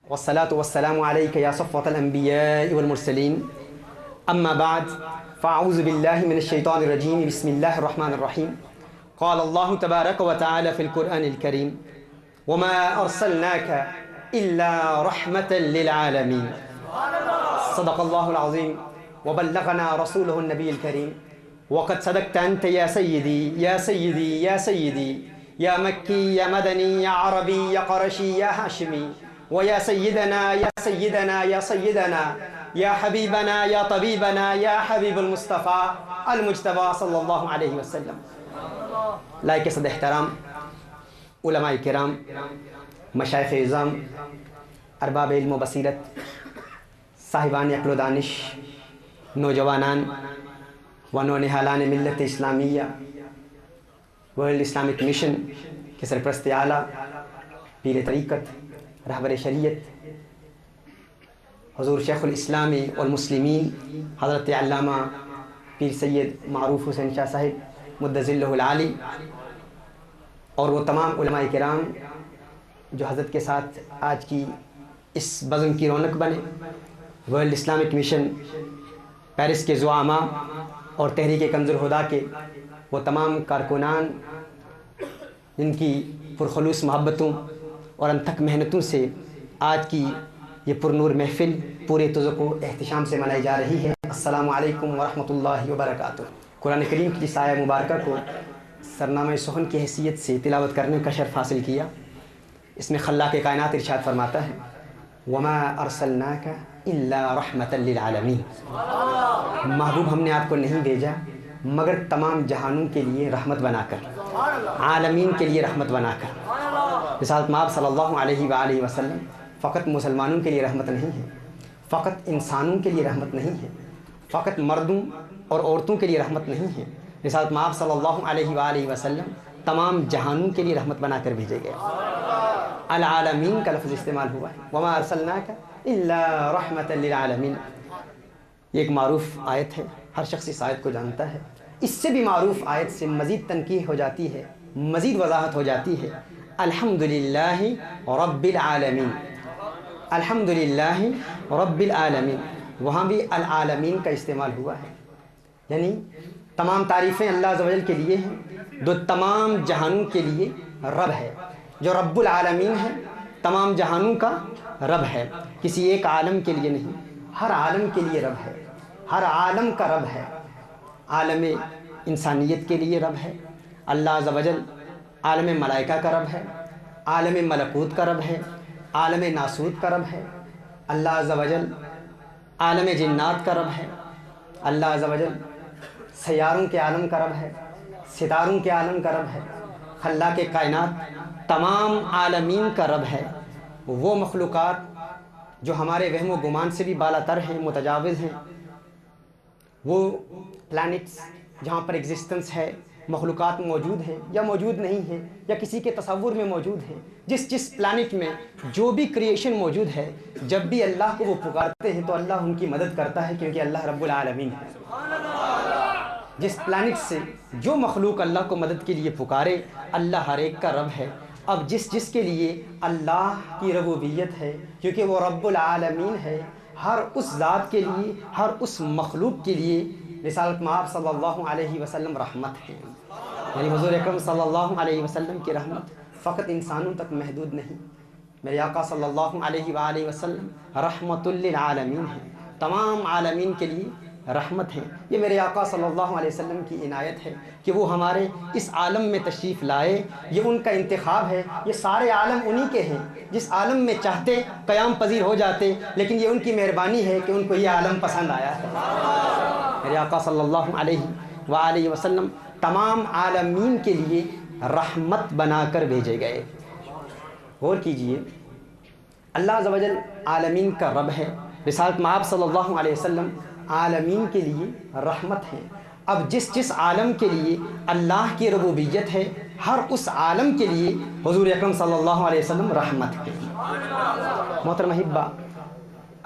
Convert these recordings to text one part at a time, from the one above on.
والصلاة والسلام عليك يا صفوة الأنبياء والمرسلين أما بعد فأعوذ بالله من الشيطان الرجيم بسم الله الرحمن الرحيم قال الله تبارك وتعالى في القرآن الكريم وما أرسلناك إلا رحمة للعالمين صدق الله العظيم وبلغنا رسوله النبي الكريم وقد صدقت أنت يا سيدي يا سيدي يا سيدي يا مكي يا مدني يا عربي يا قرشي يا هاشمي ويا سيدنا يا سيدنا يا سيدنا يا حبيبنا يا طبيبنا يا حبيب المصطفى المجتبى صلی اللہ علیہ وسلم. لائق صد احترام علماء کرام، مشائخ اعظام، ارباب علم و بصیرت، صاحبان عقل و دانش، نوجوانان و نونہالان ملت اسلامیہ، ورلڈ اسلامک مشن کے سرپرست اعلیٰ، پیر طریقت، رہبر شریعت حضور شیخ الاسلام والمسلمین حضرت علامہ پیر سید معروف حسین شاہ صاحب مدظلہ العالی، اور وہ تمام علماء کرام جو حضرت کے ساتھ آج کی اس بزم کی رونق بنے، ورلڈ اسلامک مشن پیرس کے زعماء اور تحریک کنز الہدیٰ کے وہ تمام کارکنان جن کی پرخلوص محبتوں اور انتھک محنتوں سے آج کی یہ پرنور محفل پورے تذق و احتشام سے منائی جا رہی ہے. السلام علیکم ورحمۃ اللہ وبرکاتہ. قرآن کریم کی اس آیہ مبارکہ کو سرنامہ سخن کی حیثیت سے تلاوت کرنے کا شرف حاصل کیا. اس میں خلاق کائنات ارشاد فرماتا ہے وما ارسلناک الا رحمۃ للعالمین. محبوب ہم نے آپ کو نہیں بھیجا مگر تمام جہانوں کے لیے رحمت بنا کر، عالمین کے لیے رحمت بنا کر. رسالت مآب صلی اللہ علیہ وآلہ وسلم فقط مسلمانوں کے لیے رحمت نہیں ہے، فقط انسانوں کے لیے رحمت نہیں ہے، فقط مردوں اور عورتوں کے لیے رحمت نہیں ہے. رسالت مآب صلی اللہ علیہ وآلہ وسلم تمام جہانوں کے لیے رحمت بنا کر بھیجے گئے. العالمین کا لفظ استعمال ہوا ہے، وما ارسلناک الا رحمۃ للعالمین. یہ ایک معروف آیت ہے، ہر شخص اس آیت کو جانتا ہے. اس سے بھی معروف آیت سے مزید تنقیح ہو جاتی ہے، مزید وضاحت ہو جاتی ہے. الحمدللہ رب العالمین، الحمدللہ رب العالمین. وہاں بھی العالمین کا استعمال ہوا ہے، یعنی تمام تعریفیں اللہ عز و جل کے لیے ہیں جو تمام جہانوں کے لیے رب ہے. جو رب العالمین ہے تمام جہانوں کا رب ہے، کسی ایک عالم کے لیے نہیں، ہر عالم کے لیے رب ہے، ہر عالم کا رب ہے. عالم انسانیت کے لیے رب ہے اللہ عز و جل، عالم ملائکہ کا رب ہے، عالم ملکوت کا رب ہے، عالم ناسوت کا رب ہے اللہ عز و جل، عالم جنات کا رب ہے اللہ عز و جل، سیاروں کے عالم کا رب ہے، ستاروں کے عالم کا رب ہے، خلاق کائنات تمام عالمین کا رب ہے. وہ مخلوقات جو ہمارے وہم و گمان سے بھی بالا تر ہیں، متجاوز ہیں، وہ پلانٹس جہاں پر ایگزسٹنس ہے، مخلوقات موجود ہیں یا موجود نہیں ہیں یا کسی کے تصور میں موجود ہیں، جس پلانٹ میں جو بھی کریشن موجود ہے، جب بھی اللہ کو وہ پکارتے ہیں تو اللہ ان کی مدد کرتا ہے، کیونکہ اللہ رب العالمین ہے. جس پلانٹ سے جو مخلوق اللہ کو مدد کے لیے پکارے، اللہ ہر ایک کا رب ہے. اب جس کے لیے اللہ کی ربوبیت ہے، کیونکہ وہ رب العالمین ہے، ہر اس ذات کے لیے، ہر اس مخلوق کے لیے رسالت مآب صلی اللہ علیہ وسلم رحمت ہے. یعنی حضور اکرم صلی اللہ علیہ وسلم کی رحمت فقط انسانوں تک محدود نہیں. میرے آقا صلی اللہ علیہ وآلہ وسلم رحمت للعالمین ہے، تمام عالمین کے لیے رحمت ہے. یہ میرے آقا صلی اللہ علیہ وسلم کی عنایت ہے کہ وہ ہمارے اس عالم میں تشریف لائے. یہ ان کا انتخاب ہے، یہ سارے عالم انہی کے ہیں. جس عالم میں چاہتے قیام پذیر ہو جاتے، لیکن یہ ان کی مہربانی ہے کہ ان کو یہ عالم پسند آیا ہے. میرے آقا صلی اللہ علیہ وآلہ وسلم تمام عالمین کے لیے رحمت بنا کر بھیجے گئے. غور کیجئے، اللہ عز و جل عالمین کا رب ہے، رسالت مآب صلی اللہ علیہ وسلم عالمین کے لیے رحمت ہے. اب جس عالم کے لیے اللہ کی ربوبیت ہے، ہر اس عالم کے لیے حضور اکرم صلی اللہ علیہ وسلم رحمت ہے. محترم احبہ،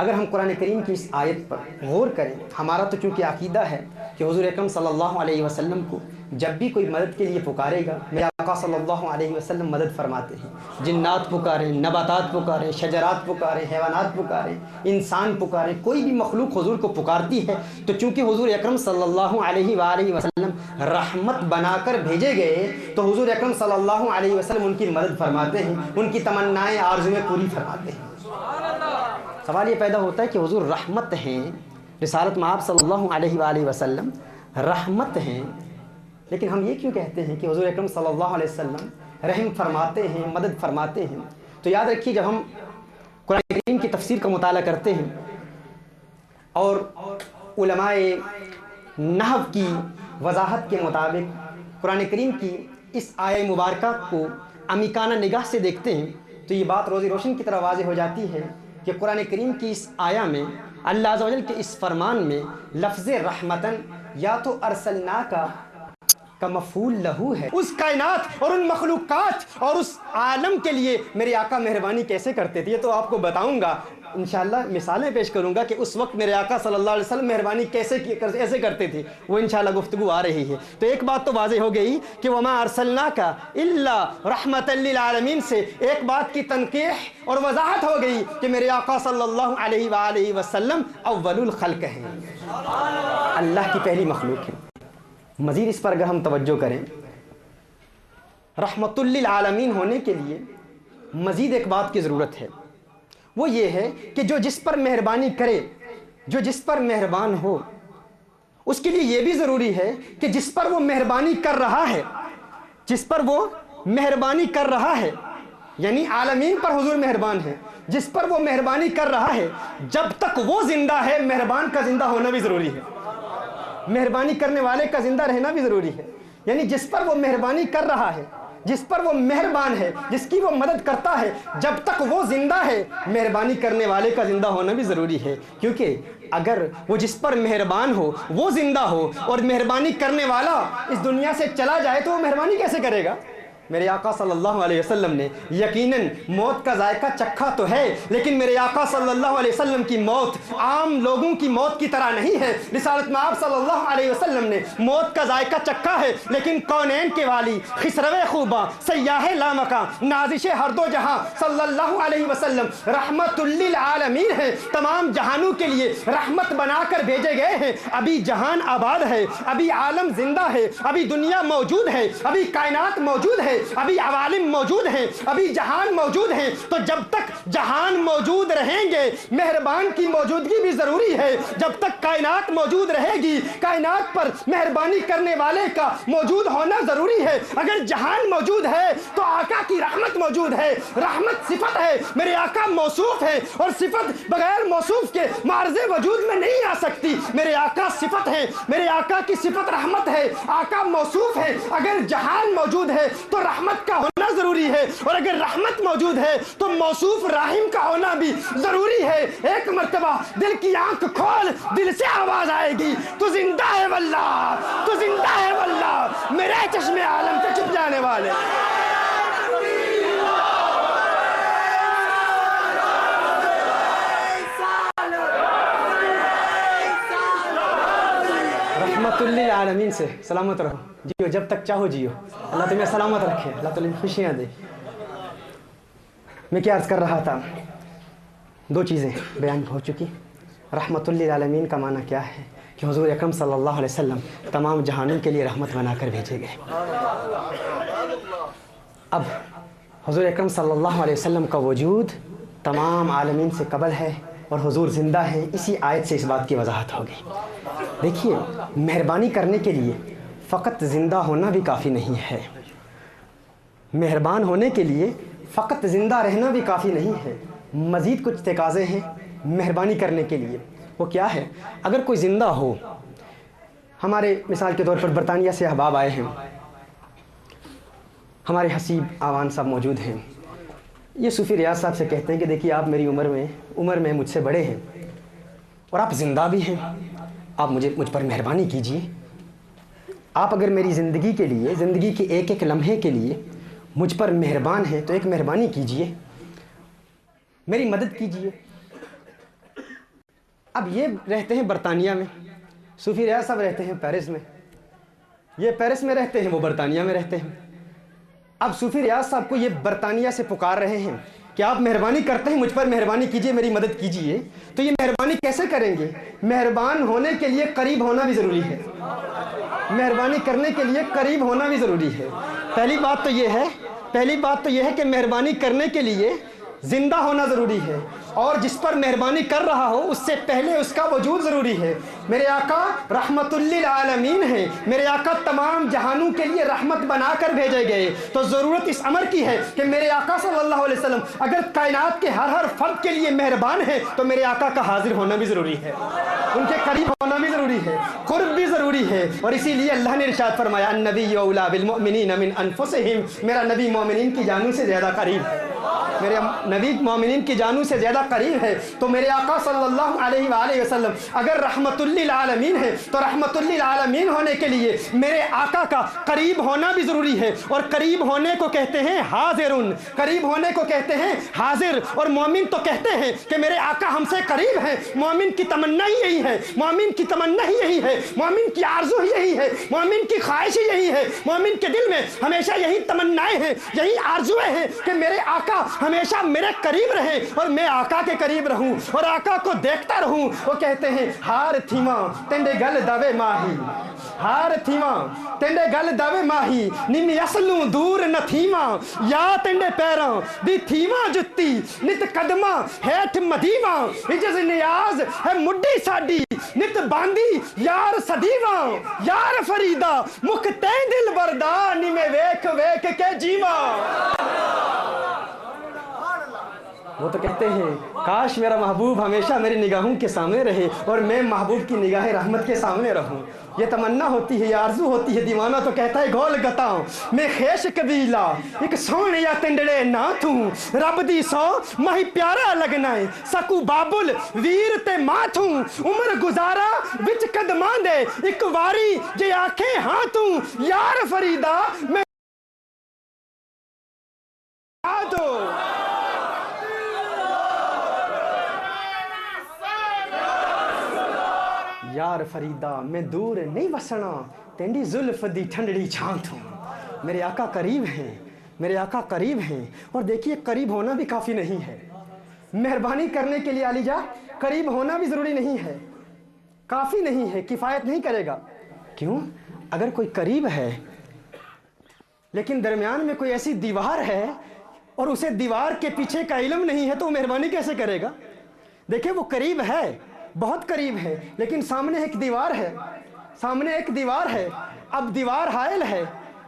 اگر ہم قرآن کریم کی اس آیت پر غور کریں، ہمارا تو چونکہ عقیدہ ہے کہ حضور اکرم صلی اللہ علیہ وسلم کو جب بھی کوئی مدد کے لیے پکارے گا، میرے آقا صلی اللہ علیہ وسلم مدد فرماتے ہیں۔ جنات پکاریں، نباتات پکاریں، شجرات پکاریں، حیوانات پکاریں، انسان پکاریں، کوئی بھی مخلوق حضور کو پکارتی ہے تو چونکہ حضور اکرم صلی اللہ علیہ وآلہ وسلم رحمت بنا کر بھیجے گئے تو حضور اکرم صلی اللہ علیہ وسلم ان کی مدد فرماتے ہیں، ان کی تمنائیں آرزویں پوری فرماتے ہیں۔ سوال یہ پیدا ہوتا ہے کہ حضور رحمت ہیں، رسالت مآب صلی اللہ علیہ وآلہ وسلم رحمت ہیں، لیکن ہم یہ کیوں کہتے ہیں کہ حضور اکرم صلی اللہ علیہ وسلم رحم فرماتے ہیں، مدد فرماتے ہیں؟ تو یاد رکھیے، جب ہم قرآن کریم کی تفسیر کا مطالعہ کرتے ہیں اور علماء نحو کی وضاحت کے مطابق قرآن کریم کی اس آیہ مبارکہ کو عمیقانہ نگاہ سے دیکھتے ہیں تو یہ بات روزی روشن کی طرح واضح ہو جاتی ہے کہ قرآن کریم کی اس آیہ میں اللہ عز و جل کے اس فرمان میں لفظ رحمتن یا تو ارسلناکا کا مفعول لہو ہے، اس کائنات اور ان مخلوقات اور اس عالم کے لیے میرے آقا مہربانی کیسے کرتے تھے، یہ تو آپ کو بتاؤں گا انشاءاللہ، مثالیں پیش کروں گا کہ اس وقت میرے آقا صلی اللہ علیہ وسلم مہربانی ایسے کرتے تھے، وہ انشاءاللہ گفتگو آ رہی ہے۔ تو ایک بات تو واضح ہو گئی کہ وما ارسلناک الا رحمتا للعالمین سے ایک بات کی تنقیح اور وضاحت ہو گئی کہ میرے آقا صلی اللہ علیہ وآلہ وسلم اول الخلق ہیں، اللہ کی پہلی مخلوق ہیں۔ مزید اس پر اگر ہم توجہ کریں، رحمت للعالمین ہونے کے لیے مزید ایک بات کی ضرورت ہے، وہ یہ ہے کہ جو جس پر مہربانی کرے، جو جس پر مہربان ہو، اس کے لیے یہ بھی ضروری ہے کہ جس پر وہ مہربانی کر رہا ہے، جس پر وہ مہربانی کر رہا ہے، یعنی عالمین پر حضور مہربان ہے، جس پر وہ مہربانی کر رہا ہے، جب تک وہ زندہ ہے مہربان کا زندہ ہونا بھی ضروری ہے، مہربانی کرنے والے کا زندہ رہنا بھی ضروری ہے۔ یعنی جس پر وہ مہربانی کر رہا ہے، جس پر وہ مہربان ہے، جس کی وہ مدد کرتا ہے، جب تک وہ زندہ ہے مہربانی کرنے والے کا زندہ ہونا بھی ضروری ہے، کیونکہ اگر وہ جس پر مہربان ہو وہ زندہ ہو اور مہربانی کرنے والا اس دنیا سے چلا جائے تو وہ مہربانی کیسے کرے گا؟ میرے آقا صلی اللہ علیہ وسلم نے یقیناً موت کا ذائقہ چکھا تو ہے، لیکن میرے آقا صلی اللہ علیہ وسلم کی موت عام لوگوں کی موت کی طرح نہیں ہے۔ رسالت مآب صلی اللہ علیہ وسلم نے موت کا ذائقہ چکھا ہے، لیکن کونین کے والی، خسرو خوباں، سیاح لامکاں، نازش ہر دو جہاں صلی اللہ علیہ وسلم رحمت للعالمین ہیں، تمام جہانوں کے لیے رحمت بنا کر بھیجے گئے ہیں۔ ابھی جہان آباد ہے، ابھی عالم زندہ ہے، ابھی دنیا موجود ہے، ابھی کائنات موجود ہے، ابھی عوالم موجود ہیں، ابھی جہان موجود ہیں، تو جب تک جہان موجود رہیں گے مہربان کی موجودگی بھی ضروری ہے۔ جب تک کائنات موجود رہے گی کائنات پر مہربانی کرنے والے کا موجود ہونا ضروری ہے۔ اگر جہان موجود ہے تو آقا کی رحمت موجود ہے، رحمت صفت ہے، میرے آقا موصوف ہے، اور صفت بغیر موصوف کے معرض وجود میں نہیں آ سکتی۔ میرے آقا صفت ہے، میرے آقا کی صفت رحمت ہے، آقا موصوف ہے۔ اگر جہان موجود ہے تو رحمت کا ہونا ضروری ہے، اور اگر رحمت موجود ہے تو موصوف رحیم کا ہونا بھی ضروری ہے۔ ایک مرتبہ دل کی آنکھ کھول، دل سے آواز آئے گی، تو زندہ ہے واللہ، تو زندہ ہے واللہ، میرے چشم عالم سے چھپ جانے والے۔ رحمت للعالمین سے سلامت رہو، جیو جب تک چاہو جیو، اللہ تمہیں سلامت رکھے، اللہ تمہیں خوشیاں دے۔ میں کیا عرض کر رہا تھا، دو چیزیں بیان ہو چکی۔ رحمت للعالمین کا معنی کیا ہے کہ حضور اکرم صلی اللہ علیہ وسلم تمام جہانوں کے لیے رحمت بنا کر بھیجے گئے۔ اب حضور اکرم صلی اللہ علیہ وسلم کا وجود تمام عالمین سے قبل ہے اور حضور زندہ ہیں، اسی آیت سے اس بات کی وضاحت ہو گئی۔ دیکھیے، مہربانی کرنے کے لیے فقط زندہ ہونا بھی کافی نہیں ہے، مہربان ہونے کے لیے فقط زندہ رہنا بھی کافی نہیں ہے، مزید کچھ تقاضے ہیں مہربانی کرنے کے لیے۔ وہ کیا ہے؟ اگر کوئی زندہ ہو، ہمارے مثال کے طور پر برطانیہ سے احباب آئے ہیں، ہمارے حسیب آوان صاحب موجود ہیں، یہ صوفی ریاض صاحب سے کہتے ہیں کہ دیکھیے آپ میری عمر میں مجھ سے بڑے ہیں اور آپ زندہ بھی ہیں، آپ مجھ پر مہربانی کیجئے، آپ اگر میری زندگی کے لیے، زندگی کے ایک ایک لمحے کے لیے مجھ پر مہربان ہیں تو ایک مہربانی کیجئے، میری مدد کیجئے۔ اب یہ رہتے ہیں برطانیہ میں، صوفی ریاض صاحب رہتے ہیں پیرس میں، یہ پیرس میں رہتے ہیں، وہ برطانیہ میں رہتے ہیں۔ اب صوفی ریاض صاحب کو یہ برطانیہ سے پکار رہے ہیں کہ آپ مہربانی کرتے ہیں مجھ پر مہربانی کیجئے، میری مدد کیجئے۔ تو یہ مہربانی کیسے کریں گے؟ مہربان ہونے کے لیے قریب ہونا بھی ضروری ہے، مہربانی کرنے کے لیے قریب ہونا بھی ضروری ہے۔ پہلی بات تو یہ ہے کہ مہربانی کرنے کے لیے زندہ ہونا ضروری ہے، اور جس پر مہربانی کر رہا ہو اس سے پہلے اس کا وجود ضروری ہے۔ میرے آقا رحمت للعالمین ہیں، میرے آقا تمام جہانوں کے لیے رحمت بنا کر بھیجے گئے، تو ضرورت اس امر کی ہے کہ میرے آقا صلی اللہ علیہ وسلم اگر کائنات کے ہر فرد کے لیے مہربان ہیں تو میرے آقا کا حاضر ہونا بھی ضروری ہے، ان کے قریب ہونا بھی ضروری ہے، قرب بھی ضروری ہے۔ اور اسی لیے اللہ نے ارشاد فرمایا النبی اولی بالمؤمنین من انفسہم، میرا نبی مومنین کی جانوں سے زیادہ قریب ہے، میرے نبی مومنین کی جانوں سے زیادہ قریب ہے۔ تو میرے آقا صلی اللہ علیہ وآلہ وسلم اگر رحمت للعالمین ہے تو رحمت للعالمین ہونے کے لیے میرے آقا کا قریب ہونا بھی ضروری ہے، اور قریب ہونے کو کہتے ہیں حاضرن، قریب ہونے کو کہتے ہیں حاضر۔ اور مومن تو کہتے ہیں کہ میرے آقا ہم سے قریب ہیں، مومن کی تمنا ہی یہی ہے، مومن کی تمنا ہی یہی ہے، مومن کی آرزو ہی یہی ہے، مومن کی خواہش ہی یہی ہے، مومن کے دل میں ہمیشہ یہی تمنائیں ہیں، یہی آرزویں ہیں کہ میرے آقا ہمیشہ میرے قریب رہے اور میں آقا کے قریب رہوں اور آقا کو دیکھتا رہوں۔ وہ کہتے ہیں ہار تھیما تینڈے گل داوے ماہی، ہار تھیما تینڈے گل داوے ماہی، نمی اصلوں دور نہ تھیما، یا تینڈے پیراں دی تھیما جتی، نت قدمہ ہیٹھ مدیواں، عجز نیاز ہے مڈی ساڈی، نت باندی یار صدیواں، یار فریدہ مکھ تین دل بردا، نمی ویکھ ویکھ کے جیواں۔ وہ تو کہتے ہیں کاش میرا محبوب ہمیشہ میری نگاہوں کے سامنے رہے اور میں محبوب کی نگاہ رحمت کے سامنے رہوں۔ یہ تمنا ہوتی ہے، یہ آرزو ہوتی ہے۔ دیوانہ تو کہتا ہے گول گتاں میں خیش قبیلہ ایک سونیا تنڈڑے نہ تھوں، رب دی سو مہی پیارا لگنا ہے، سکو بابل ویر تے ماں تھوں، عمر گزارا وچ قدماں دے، ایک واری جے آنکھیں ہاں توں، یار فریدہ میں دو۔ یار فریدہ میں دور نہیں وسنا، تینڈی زلف دی ٹھنڈڑی چھاں تھوں۔ میرے آقا قریب ہیں، میرے آقا قریب ہیں۔ اور دیکھیے قریب ہونا بھی کافی نہیں ہے، مہربانی کرنے کے لیے علی جا قریب ہونا بھی ضروری نہیں ہے، کافی نہیں ہے، کفایت نہیں کرے گا۔ کیوں؟ اگر کوئی قریب ہے لیکن درمیان میں کوئی ایسی دیوار ہے اور اسے دیوار کے پیچھے کا علم نہیں ہے تو وہ مہربانی کیسے کرے گا؟ دیکھیں وہ قریب ہے، بہت قریب ہے، لیکن سامنے ایک دیوار ہے، سامنے ایک دیوار ہے۔ اب دیوار حائل ہے،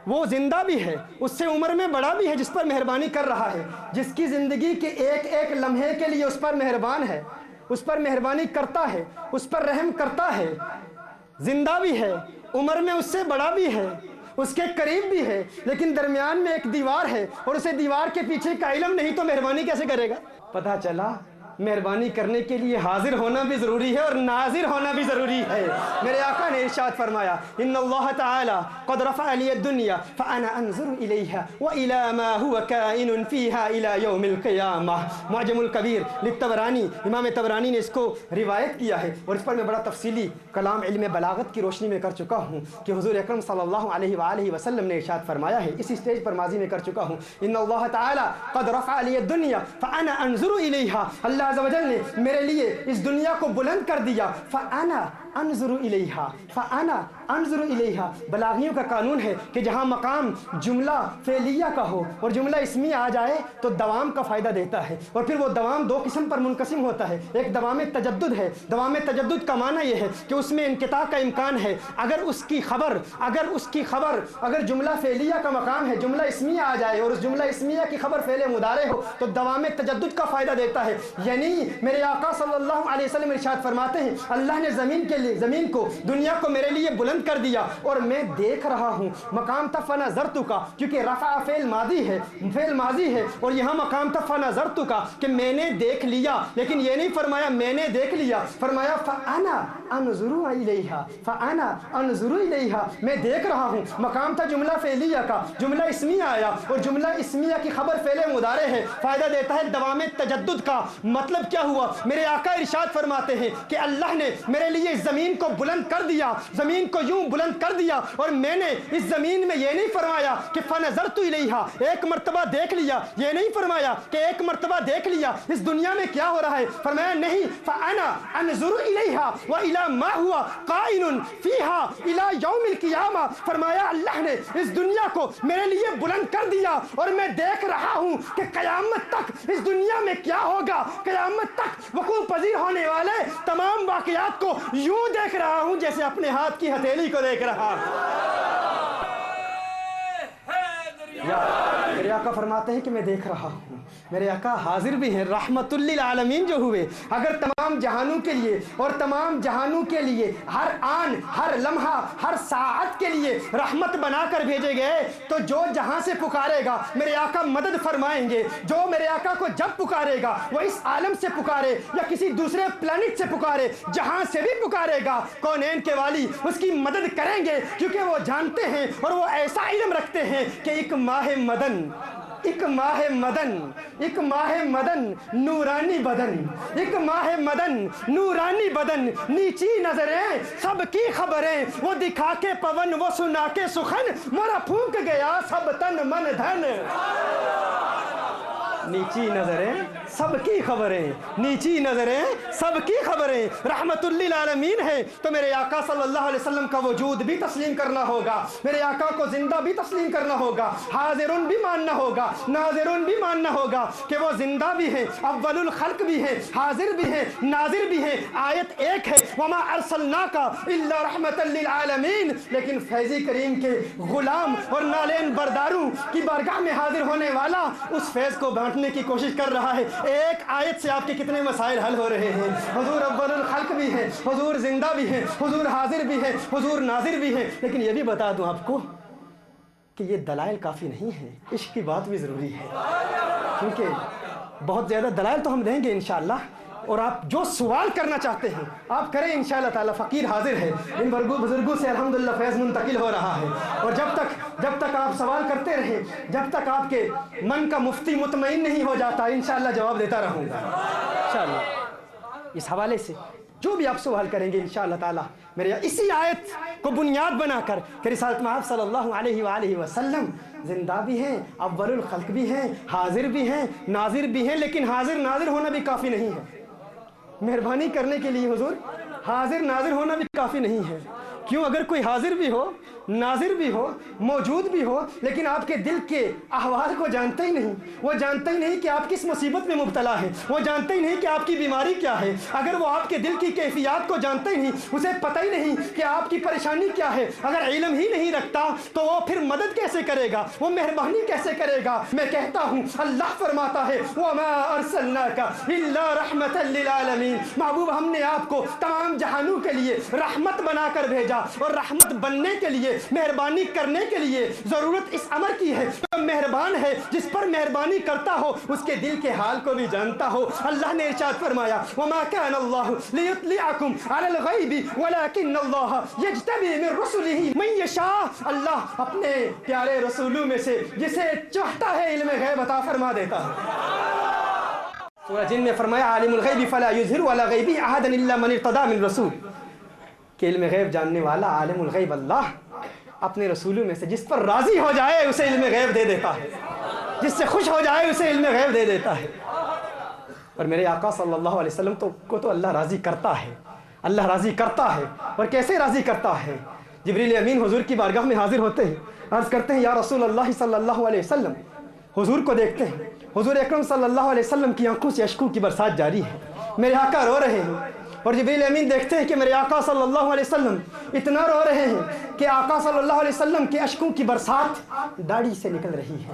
وہ زندہ بھی ہے، اس سے عمر میں بڑا بھی ہے، جس پر مہربانی کر رہا ہے، جس کی زندگی کے ایک ایک لمحے کے لیے اس پر مہربان ہے، اس پر مہربانی کرتا ہے، اس پر رحم کرتا ہے، زندہ بھی ہے، عمر میں اس سے بڑا بھی ہے، اس کے قریب بھی ہے، لیکن درمیان میں ایک دیوار ہے اور اسے دیوار کے پیچھے کا علم نہیں تو مہربانی کیسے کرے گا؟ پتہ چلا مہربانی کرنے کے لیے حاضر ہونا بھی ضروری ہے اور ناظر ہونا بھی ضروری ہے۔ میرے آقا نے ارشاد فرمایا ان اللہ تعالی قد رفع لی الدنیا فانا انظر الیہا والی ما هو کائن فیہا الی یوم القیامہ۔ معجم الکبیر للطبرانی، امام طبرانی نے اس کو روایت کیا ہے اور اس پر میں بڑا تفصیلی کلام علم بلاغت کی روشنی میں کر چکا ہوں کہ حضور اکرم صلی اللہ علیہ وآلہ وسلم نے ارشاد فرمایا ہے، اسی سٹیج پر ماضی میں کر چکا ہوں، ان اللہ تعالی قد رفع لی الدنیا فانا انظر الیہا، اللہ عز و جل نے میرے لیے اس دنیا کو بلند کر دیا، فانا انظر الیہا، فانا انظر الیہا۔ بلاغیوں کا قانون ہے کہ جہاں مقام جملہ فعلیہ کا ہو اور جملہ اسمیہ آ جائے تو دوام کا فائدہ دیتا ہے، اور پھر وہ دوام دو قسم پر منقسم ہوتا ہے۔ ایک دوام تجدد ہے، دوام تجدد کا معنی یہ ہے کہ اس میں انقطاع کا امکان ہے، اگر اس کی خبر اگر جملہ فعلیہ کا مقام ہے، جملہ اسمیہ آ جائے اور اس جملہ اسمیہ کی خبر فعل مضارع ہو تو دوام تجدد کا فائدہ دیتا ہے۔ یعنی میرے آقا صلی اللہ علیہ وسلم ارشاد فرماتے ہیں اللہ نے زمین کو دنیا کو میرے لیے بلند کر دیا اور میں دیکھ رہا ہوں۔ مقام تھا فنظرت کا، کیونکہ رفع فعل ماضی ہے اور یہاں مقام تھا فنظرت کا کہ میں نے دیکھ لیا، لیکن یہ نہیں فرمایا میں نے دیکھ لیا، فرمایا فانا انظر الیہا فانا انظر الیہا، میں دیکھ رہا ہوں، مقام تھا جملہ فعلیہ کا، جملہ اسمیہ آیا اور جملہ اسمیہ کی خبر فعل مضارع ہے، فائدہ دیتا ہے دوام تجدد کا۔ مطلب کیا ہوا؟ میرے آقا ارشاد فرماتے ہیں کہ اللہ نے میرے لیے زمین کو بلند کر دیا، زمین کو یوں بلند کر دیا، اور میں نے اس زمین میں یہ نہیں فرمایا کہ فنظرت الیہا، ایک مرتبہ دیکھ لیا، یہ نہیں فرمایا کہ ایک مرتبہ دیکھ لیا اس دنیا میں کیا ہو رہا ہے، فرمایا نہیں، فانا انظر الیہا والی ما ہوا قائن فیہا الی یوم القیامہ، فرمایا اللہ نے اس دنیا کو میرے لیے بلند کر دیا اور میں دیکھ رہا ہوں کہ قیامت تک اس دنیا میں کیا ہوگا، قیامت تک وقوع پذیر ہونے والے تمام واقعات کو یوں دیکھ رہا ہوں جیسے اپنے ہاتھ کی ہتھیلی کو دیکھ رہا ہوں۔ میرے آقا فرماتے ہیں کہ میں دیکھ رہا ہوں، میرے آقا حاضر بھی ہیں، رحمت للعالمین جو ہوئے، اگر تمام جہانوں کے لیے اور تمام جہانوں کے لیے ہر آن ہر لمحہ ہر ساعت کے لیے رحمت بنا کر بھیجے گئے تو جو جہاں سے پکارے گا میرے آقا مدد فرمائیں گے، جو میرے آقا کو جب پکارے گا وہ اس عالم سے پکارے یا کسی دوسرے پلانٹ سے پکارے، جہاں سے بھی پکارے گا کونین کے والی اس کی مدد کریں گے، کیونکہ وہ جانتے ہیں اور وہ ایسا علم رکھتے ہیں کہ ایک ماہ مدن، ایک ماہ مدن، ایک ماہ مدن نورانی بدن، ایک ماہ مدن نورانی بدن، نیچی نظریں سب کی خبریں، وہ دکھا کے پون وہ سنا کے سخن، مرا پھونک گیا سب تن من دھن۔ نیچی نظریں سب کی خبریں، نیچی نظریں سب کی خبریں، رحمت للعالمین ہے تو میرے آقا صلی اللہ علیہ وسلم کا وجود بھی تسلیم کرنا ہوگا، میرے آقا کو زندہ بھی تسلیم کرنا ہوگا، حاضرون بھی ماننا ہوگا، ناظرون بھی ماننا ہوگا کہ وہ زندہ بھی ہیں، اول الخلق بھی ہیں، حاضر بھی ہیں، ناظر بھی ہیں۔ آیت ایک ہے وما ارسلناک الا رحمت للعالمین، لیکن فیض کریم کے غلام اور نالین برداروں کی بارگاہ میں حاضر ہونے والا اس فیض کو بانٹنے کی کوشش کر رہا ہے۔ ایک آیت سے آپ کے کتنے مسائل حل ہو رہے ہیں، حضور اول الخلق بھی ہیں، حضور زندہ بھی ہیں، حضور حاضر بھی ہیں، حضور ناظر بھی ہیں۔ لیکن یہ بھی بتا دوں آپ کو کہ یہ دلائل کافی نہیں ہیں، عشق کی بات بھی ضروری ہے، کیونکہ بہت زیادہ دلائل تو ہم دیں گے انشاءاللہ، اور آپ جو سوال کرنا چاہتے ہیں آپ کریں انشاءاللہ تعالی، فقیر حاضر ہے، ان بزرگوں سے الحمدللہ فیض منتقل ہو رہا ہے، اور جب تک آپ سوال کرتے رہیں، جب تک آپ کے من کا مفتی مطمئن نہیں ہو جاتا انشاءاللہ جواب دیتا رہوں گا انشاءاللہ۔ اس حوالے سے جو بھی آپ سوال کریں گے انشاءاللہ تعالی میرے اسی آیت کو بنیاد بنا کر کہ رسالت مآب صلی اللہ علیہ وآلہ وسلم زندہ بھی ہیں، اول الخلق بھی ہیں، حاضر بھی ہیں، ناظر بھی ہیں، لیکن حاضر ناظر ہونا بھی کافی نہیں ہے، مہربانی کرنے کے لیے حضور حاضر ناظر ہونا بھی کافی نہیں ہے۔ کیوں؟ اگر کوئی حاضر بھی ہو، ناظر بھی ہو، موجود بھی ہو، لیکن آپ کے دل کے احوال کو جانتا ہی نہیں، وہ جانتا ہی نہیں کہ آپ کس مصیبت میں مبتلا ہیں، وہ جانتا ہی نہیں کہ آپ کی بیماری کیا ہے، اگر وہ آپ کے دل کی کیفیات کو جانتا ہی نہیں، اسے پتہ ہی نہیں کہ آپ کی پریشانی کیا ہے، اگر علم ہی نہیں رکھتا تو وہ پھر مدد کیسے کرے گا، وہ مہربانی کیسے کرے گا؟ میں کہتا ہوں اللہ فرماتا ہے وَمَا أَرْسَلْنَاكَ إِلَّا رَحْمَةً لِّلْعَالَمِينَ، محبوب ہم نے آپ کو تمام جہانوں کے لیے رحمت بنا کر بھیجا، اور رحمت بننے کے لیے، مہربانی کرنے کے لیے ضرورت اس امر کی ہے جو مہربان ہے، جس پر مہربانی کرتا ہو اس کے دل کے حال کو بھی جانتا ہو۔ اللہ نے ارشاد فرمایا وَمَا كَانَ اللَّهُ لِيُطْلِعَكُمْ عَلَى الْغَيْبِ وَلَكِنَّ اللَّهَ يَجْتَبِي مِن رُّسُلِهِ مَن يَشَاءُ، اللہ اپنے پیارے رسولوں میں سے جسے چاہتا ہے علم غیب عطا فرما دیتا ہے۔ سورہ جن میں فرمایا عالم الغیب فلا یظہر علی غیبہ احدا الا من ارتضی من رسول، کہ علم غیب جاننے والا عالم الغیب اللہ اپنے رسولوں میں سے جس پر راضی ہو جائے اسے علم غیب دے دیتا ہے، جس سے خوش ہو جائے اسے علم غیب دے دیتا ہے۔ اور میرے آقا صلی اللہ علیہ وسلم کو تو اللہ راضی کرتا ہے، اللہ راضی کرتا ہے، اور کیسے راضی کرتا ہے؟ جبریل امین حضور کی بارگاہ میں حاضر ہوتے ہیں، عرض کرتے ہیں یا رسول اللہ صلی اللہ علیہ وسلم، حضور کو دیکھتے ہیں، حضور اکرم صلی اللہ علیہ وسلم کی آنکھوں سے اشکوں کی برسات جاری ہے، میرے آقا رو رہے ہیں، اور جبریل امین دیکھتے ہیں کہ میرے آقا صلی اللہ علیہ وسلم اتنا رو رہے ہیں کہ آقا صلی اللہ علیہ وسلم کے اشکوں کی برسات داڑھی سے نکل رہی ہے،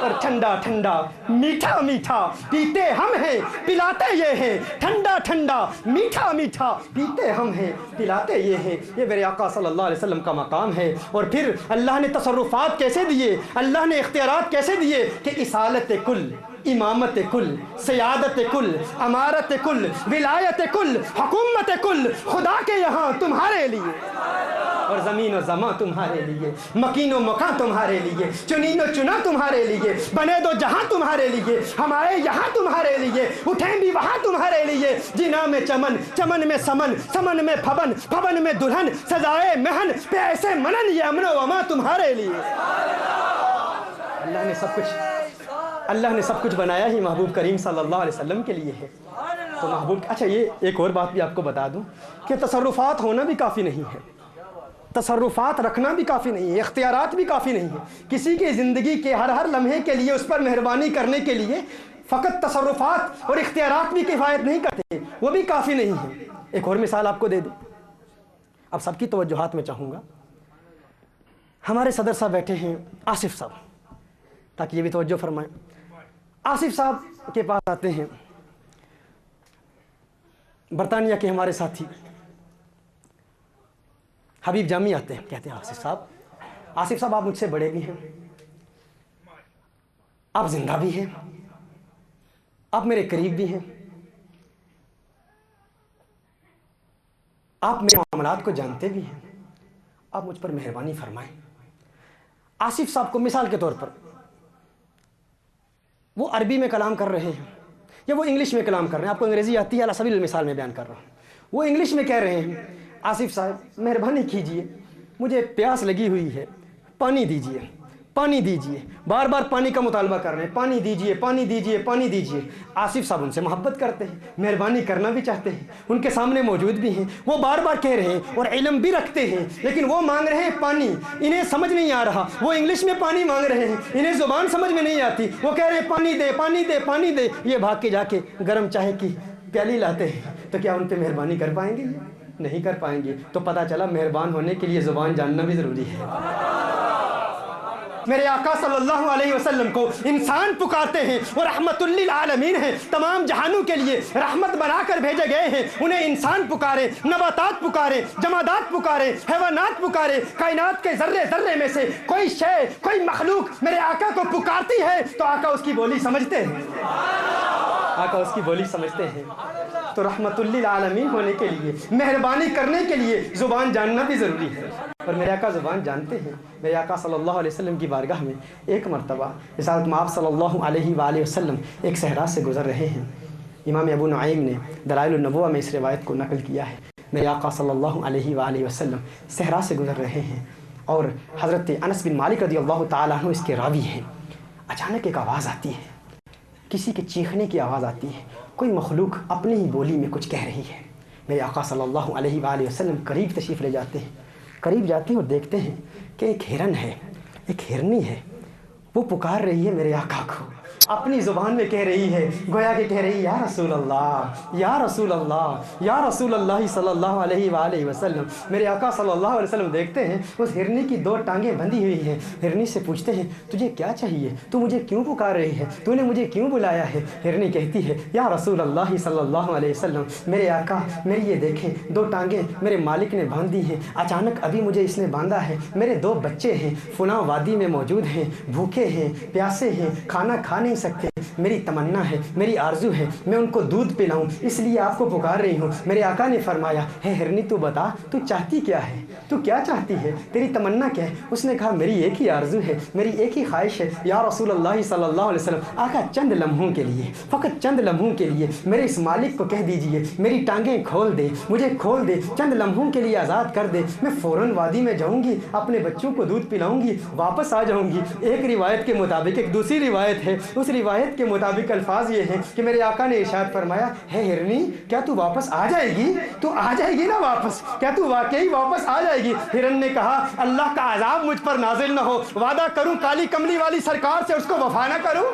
اور ٹھنڈا ٹھنڈا میٹھا میٹھا پیتے ہم ہیں پلاتے یہ ہیں، ٹھنڈا ٹھنڈا میٹھا میٹھا پیتے ہم ہیں پلاتے یہ ہیں۔ یہ میرے آقا صلی اللہ علیہ وسلم کا مقام ہے۔ اور پھر اللہ نے تصرفات کیسے دیے، اللہ نے اختیارات کیسے دیے کہ اصالت کل، امامت کل، سیادت کل، امارت کل، ولایت کل، حکومت کل خدا کے یہاں تمہارے لیے، اور زمین و زمان تمہارے لیے، مکین و مکان تمہارے لیے، چنین و چنا تمہارے لیے، بنے دو جہاں تمہارے لیے، ہم آئے یہاں تمہارے لیے، اٹھیں بھی وہاں تمہارے لیے، جنا میں چمن، چمن میں سمن، سمن میں پھبن، پھبن میں دلہن، سزائے مہن پہ ایسے منن، یہ امن و امان تمہارے لیے۔ اللہ نے سب کچھ بنایا ہی محبوب کریم صلی اللہ علیہ وسلم کے لیے ہے۔ تو محبوب، اچھا یہ ایک اور بات بھی آپ کو بتا دوں کہ تصرفات ہونا بھی کافی نہیں ہے، تصرفات رکھنا بھی کافی نہیں ہے، اختیارات بھی کافی نہیں ہے۔ کسی کی زندگی کے ہر لمحے کے لیے اس پر مہربانی کرنے کے لیے فقط تصرفات اور اختیارات بھی کفایت نہیں کرتے، وہ بھی کافی نہیں ہے۔ ایک اور مثال آپ کو دے دوں، اب سب کی توجہات میں چاہوں گا۔ ہمارے صدر صاحب بیٹھے ہیں آصف صاحب، تاکہ یہ بھی توجہ فرمائیں۔ آصف صاحب کے پاس آتے ہیں برطانیہ کے ہمارے ساتھی حبیب جامی، آتے ہیں، کہتے ہیں آصف صاحب آپ مجھ سے بڑے بھی ہیں، آپ زندہ بھی ہیں، آپ میرے قریب بھی ہیں، آپ میرے معاملات کو جانتے بھی ہیں، آپ مجھ پر مہربانی فرمائیں۔ آصف صاحب کو مثال کے طور پر وہ عربی میں کلام کر رہے ہیں یا وہ انگلش میں کلام کر رہے ہیں، آپ کو انگریزی آتی ہے، علی سبیل المثال میں بیان کر رہا ہوں۔ وہ انگلش میں کہہ رہے ہیں، آصف صاحب مہربانی کیجئے، مجھے پیاس لگی ہوئی ہے، پانی دیجئے، پانی دیجئے، بار بار پانی کا مطالبہ کر رہے ہیں، پانی دیجئے، پانی دیجئے، پانی دیجئے۔ آصف صاحب ان سے محبت کرتے ہیں، مہربانی کرنا بھی چاہتے ہیں، ان کے سامنے موجود بھی ہیں، وہ بار بار کہہ رہے ہیں اور علم بھی رکھتے ہیں، لیکن وہ مانگ رہے ہیں پانی، انہیں سمجھ نہیں آ رہا، وہ انگلش میں پانی مانگ رہے ہیں، انہیں زبان سمجھ میں نہیں آتی، وہ کہہ رہے ہیں پانی دے، پانی دے، پانی دے۔ یہ بھاگ کے جا کے گرم چائے کی پیالی لاتے ہیں، تو کیا ان پہ مہربانی کر پائیں گے؟ نہیں کر پائیں گے۔ تو پتہ چلا مہربان ہونے کے لیے زبان جاننا بھی ضروری ہے۔ میرے آقا صلی اللہ علیہ وسلم کو انسان پکارتے ہیں اور رحمت للعالمین ہیں، تمام جہانوں کے لیے رحمت بنا کر بھیجے گئے ہیں، انہیں انسان پکارے، نباتات پکارے، جمادات پکارے، حیوانات پکارے، کائنات کے ذرے ذرے میں سے کوئی شے، کوئی مخلوق میرے آقا کو پکارتی ہے تو آقا اس کی بولی سمجھتے ہیں، آقا اس کی بولی سمجھتے ہیں۔ تو رحمت للعالمین ہونے کے لیے، مہربانی کرنے کے لیے زبان جاننا بھی ضروری ہے، اور میرے آقا زبان جانتے ہیں۔ میرے آقا صلی اللہ علیہ وسلم کی بارگاہ میں ایک مرتبہ رسالت مآب صلی اللہ علیہ وآلہ وسلم ایک صحرا سے گزر رہے ہیں۔ امام ابو نعیم نے دلائل النبوہ میں اس روایت کو نقل کیا ہے۔ میرے آقا صلی اللہ علیہ وآلہ وسلم صحرا سے گزر رہے ہیں اور حضرت انس بن مالک رضی اللہ تعالیٰ عنہ اس کے راوی ہیں۔ اچانک ایک آواز آتی ہے، کسی کے چیخنے کی آواز آتی ہے، کوئی مخلوق اپنی ہی بولی میں کچھ کہہ رہی ہے۔ میرے آقا صلی اللہ علیہ وآلہ وسلم قریب تشریف لے جاتے ہیں، قریب جاتے ہیں اور دیکھتے ہیں کہ ایک ہرن ہے، ایک ہرنی ہے، وہ پکار رہی ہے میرے آقا کو، اپنی زبان میں کہہ رہی ہے، گویا کہ کہہ رہی ہے یا رسول اللہ، یا رسول اللہ، یا رسول اللہ صلی اللہ علیہ وآلہ وسلم۔ میرے آقا صلی اللہ علیہ وسلم دیکھتے ہیں اس ہرنی کی دو ٹانگیں بندھی ہوئی ہیں، ہرنی سے پوچھتے ہیں تجھے کیا چاہیے، تو مجھے کیوں پکار رہی ہے، تو نے مجھے کیوں بلایا ہے؟ ہرنی کہتی ہے یا رسول اللہ صلی اللہ علیہ وسلم، میرے آقا میری یہ دیکھیں دو ٹانگیں میرے مالک نے باندھی ہیں، اچانک ابھی مجھے اس نے باندھا ہے، میرے دو بچے ہیں، فلاں وادی میں موجود ہیں، بھوکے ہیں، پیاسے ہیں، کھانا کھا نہیں سکتے، میری تمنا ہے، میری آرزو ہے میں ان کو دودھ پلاؤں، اس لیے آپ کو پکار رہی ہوں۔ میرے آقا نے فرمایا ہے ہرنی تو بتا تو چاہتی کیا ہے، تو کیا چاہتی ہے، تیری تمنا کیا ہے؟ اس نے کہا میری ایک ہی آرزو ہے، میری ایک ہی خواہش ہے یا رسول اللہ صلی اللہ علیہ وسلم، آقا چند لمحوں کے لیے، فقط چند لمحوں کے لیے میرے اس مالک کو کہہ دیجئے میری ٹانگیں کھول دے، مجھے کھول دے، چند لمحوں کے لیے آزاد کر دے، میں فوراً وادی میں جاؤں گی، اپنے بچوں کو دودھ پلاؤں گی، واپس آ جاؤں گی۔ ایک روایت کے مطابق، ایک دوسری روایت ہے، اس روایت کے مطابق الفاظ یہ ہیں کہ میرے آقا نے ارشاد فرمایا ہے ہرنی کیا تو واپس آ جائے گی، تو آ جائے گی نا واپس، کیا تو واقعی واپس آ جائے گی؟ ہرن نے کہا اللہ کا عذاب مجھ پر نازل نہ ہو، وعدہ کروں کالی کملی والی سرکار سے اس کو وفا نہ کروں۔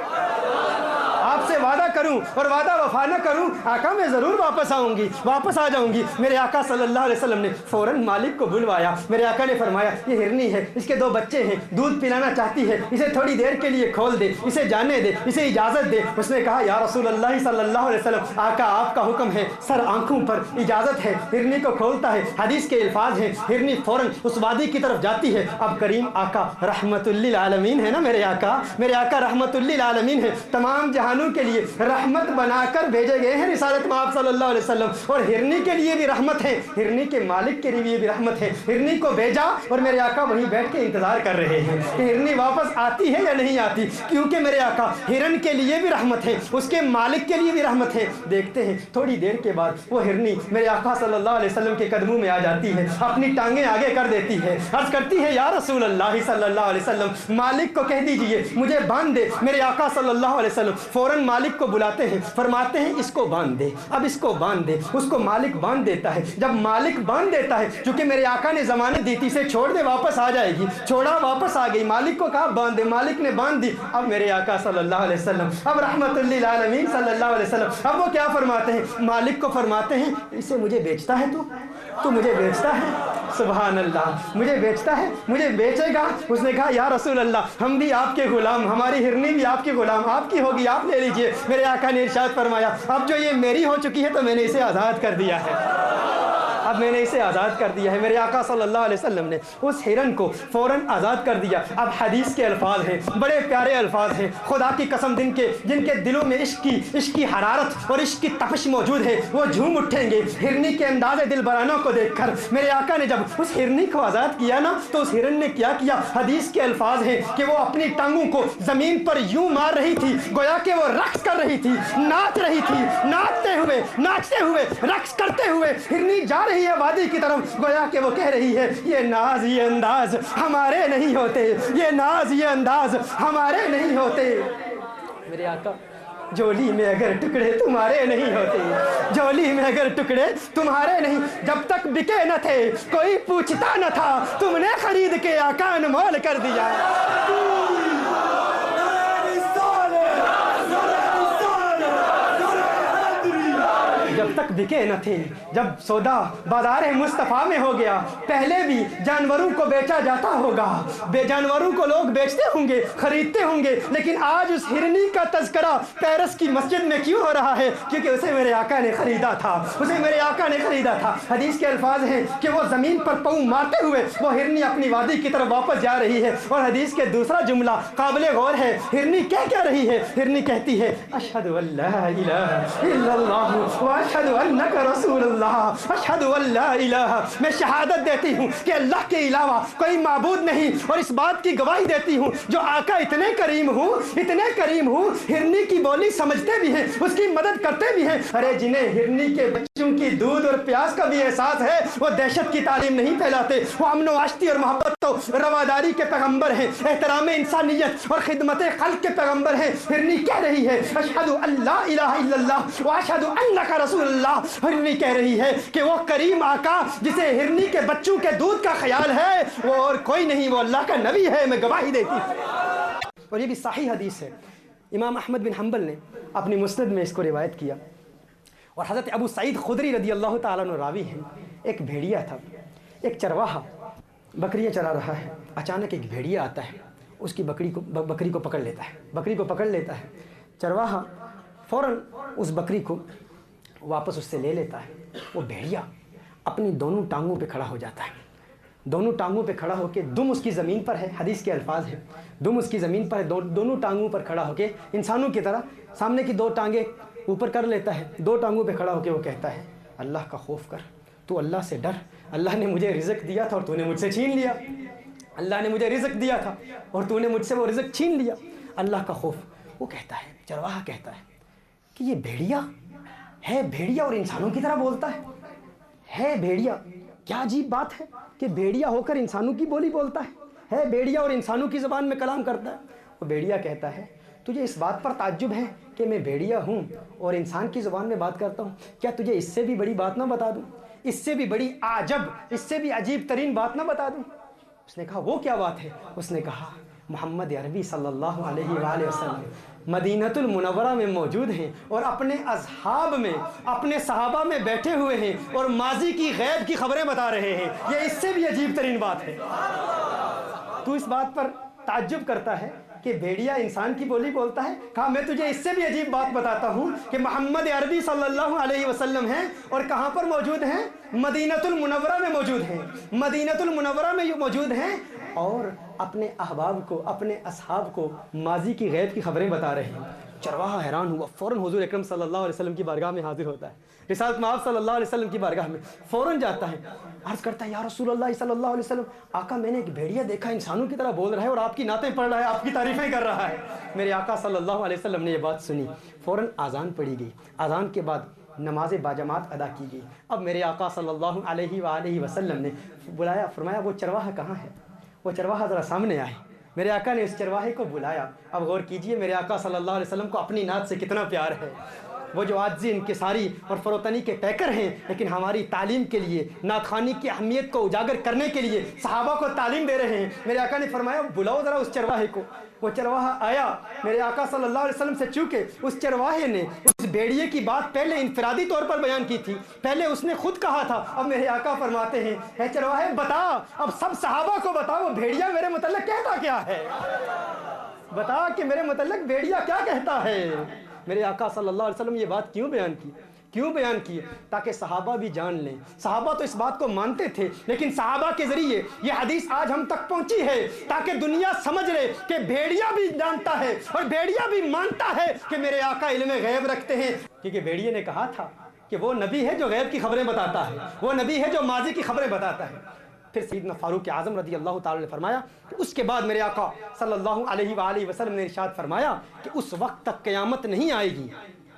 آپ سے وعدہ کروں اور وعدہ وفا نہ کروں آقا میں ضرور واپس آؤں گی، واپس آ جاؤں گی۔ میرے آقا صلی اللہ علیہ وسلم نے فوراً مالک کو بلوایا۔ میرے آقا نے فرمایا یہ ہرنی ہے، اس کے 2 بچے ہیں، دودھ پلانا چاہتی ہے، اسے تھوڑی دیر کے لیے کھول دے، اسے جانے دے، اسے اجازت دے۔ اس نے کہا یا رسول اللہ صلی اللہ علیہ وسلم آقا آپ کا حکم ہے، سر آنکھوں پر اجازت ہے۔ ہرنی کو کھولتا ہے، حدیث کے الفاظ ہیں ہرنی فوراً اس وادی کی طرف جاتی ہے۔ اب کریم آقا رحمت للعالمین ہے نا، میرے آقا رحمت للعالمین ہے، تمام جہانوں کے لیے رحمت بنا کر بھیجے گئے ہیں رسالت میں آپ صلی اللہ علیہ وسلم، اور ہرنی کے لیے بھی رحمت ہے، ہرنی کے مالک کے لیے بھی رحمت ہے۔ ہرنی کو بھیجا اور میرے آقا وہیں بیٹھ کے انتظار کر رہے ہیں کہ ہرنی واپس آتی ہے یا نہیں آتی، کیونکہ میرے آقا ہرن کے لیے بھی رحمت ہے، اس کے مالک کے لیے بھی رحمت ہے۔ دیکھتے ہیں تھوڑی دیر کے بعد وہ ہرنی میرے آقا صلی اللہ علیہ وسلم کے قدموں میں آ جاتی ہے، اپنی ٹانگیں آگے کر دیتی ہے، عرض کرتی ہے یا رسول اللہ صلی اللہ علیہ وسلم مالک کو کہہ دیجئے مجھے باندھ دے۔ میرے آقا صلی اللہ علیہ وسلم فوراً مالک کو بلاتے ہیں، فرماتے ہیں اس کو باندھ دے، اب اس کو باندھ دے۔ اس کو مالک باندھ دیتا ہے۔ جب مالک باندھ دیتا ہے، چونکہ میرے آقا نے ضمانت دی تھی اسے چھوڑ دے واپس آ جائے گی، چھوڑا واپس آ گئی، مالک کو کہا باندھ دے، مالک نے باندھ دی۔ اب میرے آقا صلی اللہ علیہ وسلم، اب رحمت للعالمین صلی اللہ علیہ وسلم، اب وہ کیا فرماتے ہیں؟ مالک کو فرماتے ہیں اسے مجھے بیچتا ہے تو مجھے بیچتا ہے؟ سبحان اللہ، مجھے بیچتا ہے، مجھے بیچے گا؟ اس نے کہا یا رسول اللہ ہم بھی آپ کے غلام، ہماری ہرنی بھی آپ کی غلام، آپ کی ہوگی، آپ لے لیجئے۔ میرے آقا نے ارشاد فرمایا اب جو یہ میری ہو چکی ہے تو میں نے اسے آزاد کر دیا ہے، اب میں نے اسے آزاد کر دیا ہے۔ میرے آقا صلی اللہ علیہ وسلم نے اس ہرن کو فوراً آزاد کر دیا۔ اب حدیث کے الفاظ ہیں، بڑے پیارے الفاظ ہیں، خدا کی قسم جن کے دلوں میں عشق کی حرارت اور عشق کی تپش موجود ہے وہ جھوم اٹھیں گے ہرنی کے انداز دلبرانوں کو دیکھ کر۔ میرے آقا نے جب اس ہرنی کو آزاد کیا نا تو اس ہرن نے کیا کیا؟ حدیث کے الفاظ ہیں کہ وہ اپنی ٹانگوں کو زمین پر یوں مار رہی تھی گویا کہ وہ رقص کر رہی تھی، ناچ رہی تھی، ناچتے ہوئے رقص کرتے ہوئے ہرنی جا رہی ہے وادی کی طرف، گویا کہ وہ کہہ رہی ہے یہ ناز یہ انداز ہمارے نہیں ہوتے، یہ ناز یہ انداز ہمارے نہیں ہوتے۔ میرے آقا جولی میں اگر ٹکڑے تمہارے نہیں ہوتے، جولی میں اگر ٹکڑے تمہارے نہیں، جب تک بکے نہ تھے کوئی پوچھتا نہ تھا، تم نے خرید کے آقا انمول کر دیا۔ جب تک بکے نہ تھے، جب سودا بازار مصطفیٰ میں ہو گیا، پہلے بھی جانوروں کو بیچا جاتا ہوگا، بے جانوروں کو لوگ بیچتے ہوں گے، خریدتے ہوں گے، لیکن آج اس ہرنی کا تذکرہ پیرس کی مسجد میں کیوں ہو رہا ہے؟ کیونکہ اسے میرے آقا نے خریدا تھا، اسے میرے آقا نے خریدا تھا۔ حدیث کے الفاظ ہیں کہ وہ زمین پر پاؤں مارتے ہوئے وہ ہرنی اپنی وادی کی طرف واپس جا رہی ہے، اور حدیث کے دوسرا جملہ قابل غور ہے، ہرنی کیا رہی ہے؟ ہرنی کہتی ہے اشہد ان لا الہ الا اللہ اشہد انک رسول اللہ، اشہد ان لا الہ، میں شہادت دیتی ہوں کہ اللہ کے علاوہ کوئی معبود نہیں، اور اس بات کی گواہی دیتی ہوں جو آقا اتنے کریم ہوں، ہرنی کی بولی سمجھتے بھی ہیں، اس کی مدد کرتے بھی ہیں۔ ارے جنہیں ہرنی کے بچوں کی دودھ اور پیاس کا بھی احساس ہے وہ دہشت کی تعلیم نہیں پھیلاتے، وہ امن و آشتی اور محبت و رواداری کے پیغمبر ہیں، احترام انسانیت اور خدمت خلق کے پیغمبر ہیں۔ ہرنی کہہ رہی ہے اشہد ان لا الہ الا اللہ واشہد انک رسول اللہ۔ ہرنی کہہ رہی ہے کہ وہ کریم آقا جسے ہرنی کے بچوں کے دودھ کا خیال ہے وہ اور کوئی نہیں، وہ اللہ کا نبی ہے، میں گواہی دیتی ہوں۔ اور یہ بھی صحیح حدیث ہے، امام احمد بن حنبل نے اپنی مسند میں اس کو روایت کیا، اور حضرت ابو سعید خدری رضی اللہ تعالیٰ عنہ راوی ہیں۔ ایک بھیڑیا تھا، ایک چرواہا بکریاں چرا رہا ہے، اچانک ایک بھیڑیا آتا ہے، اس کی بکری کو پکڑ لیتا ہے، چرواہا فوراً اس بکری کو واپس اس سے لے لیتا ہے۔ وہ بھیڑیا اپنی دونوں ٹانگوں پہ کھڑا ہو جاتا ہے، دونوں ٹانگوں پہ کھڑا ہو کے دم اس کی زمین پر ہے، حدیث کے الفاظ ہیں دم اس کی زمین پر ہے، دونوں ٹانگوں پر کھڑا ہو کے انسانوں کی طرح سامنے کی 2 ٹانگیں اوپر کر لیتا ہے، 2 ٹانگوں پہ کھڑا ہو کے وہ کہتا ہے اللہ کا خوف کر، تو اللہ سے ڈر، اللہ نے مجھے رزق دیا تھا اور تو نے مجھ سے چھین لیا، اللہ نے مجھے رزق دیا تھا اور تو نے مجھ سے وہ رزق چھین لیا، اللہ کا خوف۔ وہ کہتا ہے، چرواہا کہتا ہے کہ یہ بھیڑیا ہے، بھیڑیا اور انسانوں کی طرح بولتا ہے بھیڑیا، کیا عجیب بات ہے کہ بھیڑیا ہو کر انسانوں کی بولی بولتا ہے بھیڑیا اور انسانوں کی زبان میں کلام کرتا ہے۔ وہ بھیڑیا کہتا ہے تجھے اس بات پر تعجب ہے کہ میں بھیڑیا ہوں اور انسان کی زبان میں بات کرتا ہوں، کیا تجھے اس سے بھی بڑی بات نہ بتا دوں، اس سے بھی بڑی عجب، اس سے بھی عجیب ترین بات نہ بتا دوں؟ اس نے کہا وہ کیا بات ہے؟ اس نے کہا محمد عربی صلی اللہ علیہ وآلہ وسلم مدینۃ المنورہ میں موجود ہیں اور اپنے اصحاب میں، اپنے صحابہ میں بیٹھے ہوئے ہیں اور ماضی کی غیب کی خبریں بتا رہے ہیں، یہ اس سے بھی عجیب ترین بات ہے۔ تو اس بات پر تعجب کرتا ہے کہ بھیڑیا انسان کی بولی بولتا ہے؟ کہا میں تجھے اس سے بھی عجیب بات بتاتا ہوں کہ محمد عربی صلی اللہ علیہ وسلم ہیں اور کہاں پر موجود ہیں؟ مدینۃ المنورہ میں موجود ہیں، مدینۃ المنورہ میں موجود ہیں اور اپنے احباب کو، اپنے اصحاب کو ماضی کی غیب کی خبریں بتا رہے ہیں۔ چرواہا حیران ہوا، فوراً حضور اکرم صلی اللہ علیہ وسلم کی بارگاہ میں حاضر ہوتا ہے، رسالت مآب صلی اللہ علیہ وسلم کی بارگاہ میں فوراً جاتا ہے، عرض کرتا ہے یا رسول اللہ صلی اللہ علیہ وسلم، آقا میں نے ایک بھیڑیا دیکھا انسانوں کی طرح بول رہا ہے اور آپ کی نعتیں پڑھ رہا ہے، آپ کی تعریفیں کر رہا ہے۔ میرے آقا صلی اللہ علیہ وسلم نے یہ بات سنی، فوراً اذان پڑھی گئی، اذان کے بعد نماز باجماعت ادا کی گئی۔ اب میرے آقا صلی اللہ علیہ وآلہ وسلم نے بلایا، فرمایا وہ چرواہا کہاں ہے؟ وہ چرواہا ذرا سامنے آئے۔ میرے آقا نے اس چرواہے کو بلایا۔ اب غور کیجئے میرے آقا صلی اللہ علیہ وسلم کو اپنی نعت سے کتنا پیار ہے۔ وہ جو عاجزی انکساری اور فروتنی کے پیکر ہیں، لیکن ہماری تعلیم کے لیے، نعت خوانی کی اہمیت کو اجاگر کرنے کے لیے صحابہ کو تعلیم دے رہے ہیں۔ میرے آقا نے فرمایا بلاؤ ذرا اس چرواہے کو۔ وہ چرواہا آیا۔ میرے آقا صلی اللہ علیہ وسلم سے چونکہ اس چرواہے نے اس بھیڑیے کی بات پہلے انفرادی طور پر بیان کی تھی، پہلے اس نے خود کہا تھا، اب میرے آقا فرماتے ہیں اے چرواہے بتا، اب سب صحابہ کو بتا وہ بھیڑیا میرے متعلق کہتا کیا ہے، بتا کہ میرے متعلق بھیڑیا کیا کہتا ہے۔ میرے آقا صلی اللہ علیہ وسلم یہ بات کیوں بیان کی؟ تاکہ صحابہ بھی جان لیں۔ صحابہ تو اس بات کو مانتے تھے، لیکن صحابہ کے ذریعے یہ حدیث آج ہم تک پہنچی ہے تاکہ دنیا سمجھ لے کہ بھیڑیا بھی جانتا ہے اور بھیڑیا بھی مانتا ہے کہ میرے آقا علم غیب رکھتے ہیں، کیونکہ بھیڑیے نے کہا تھا کہ وہ نبی ہے جو غیب کی خبریں بتاتا ہے، وہ نبی ہے جو ماضی کی خبریں بتاتا ہے۔ پھر سیدنا فاروق اعظم رضی اللہ تعالی نے فرمایا کہ اس کے بعد میرے آقا صلی اللہ علیہ وآلہ وسلم نے ارشاد فرمایا کہ اس وقت تک قیامت نہیں آئے گی،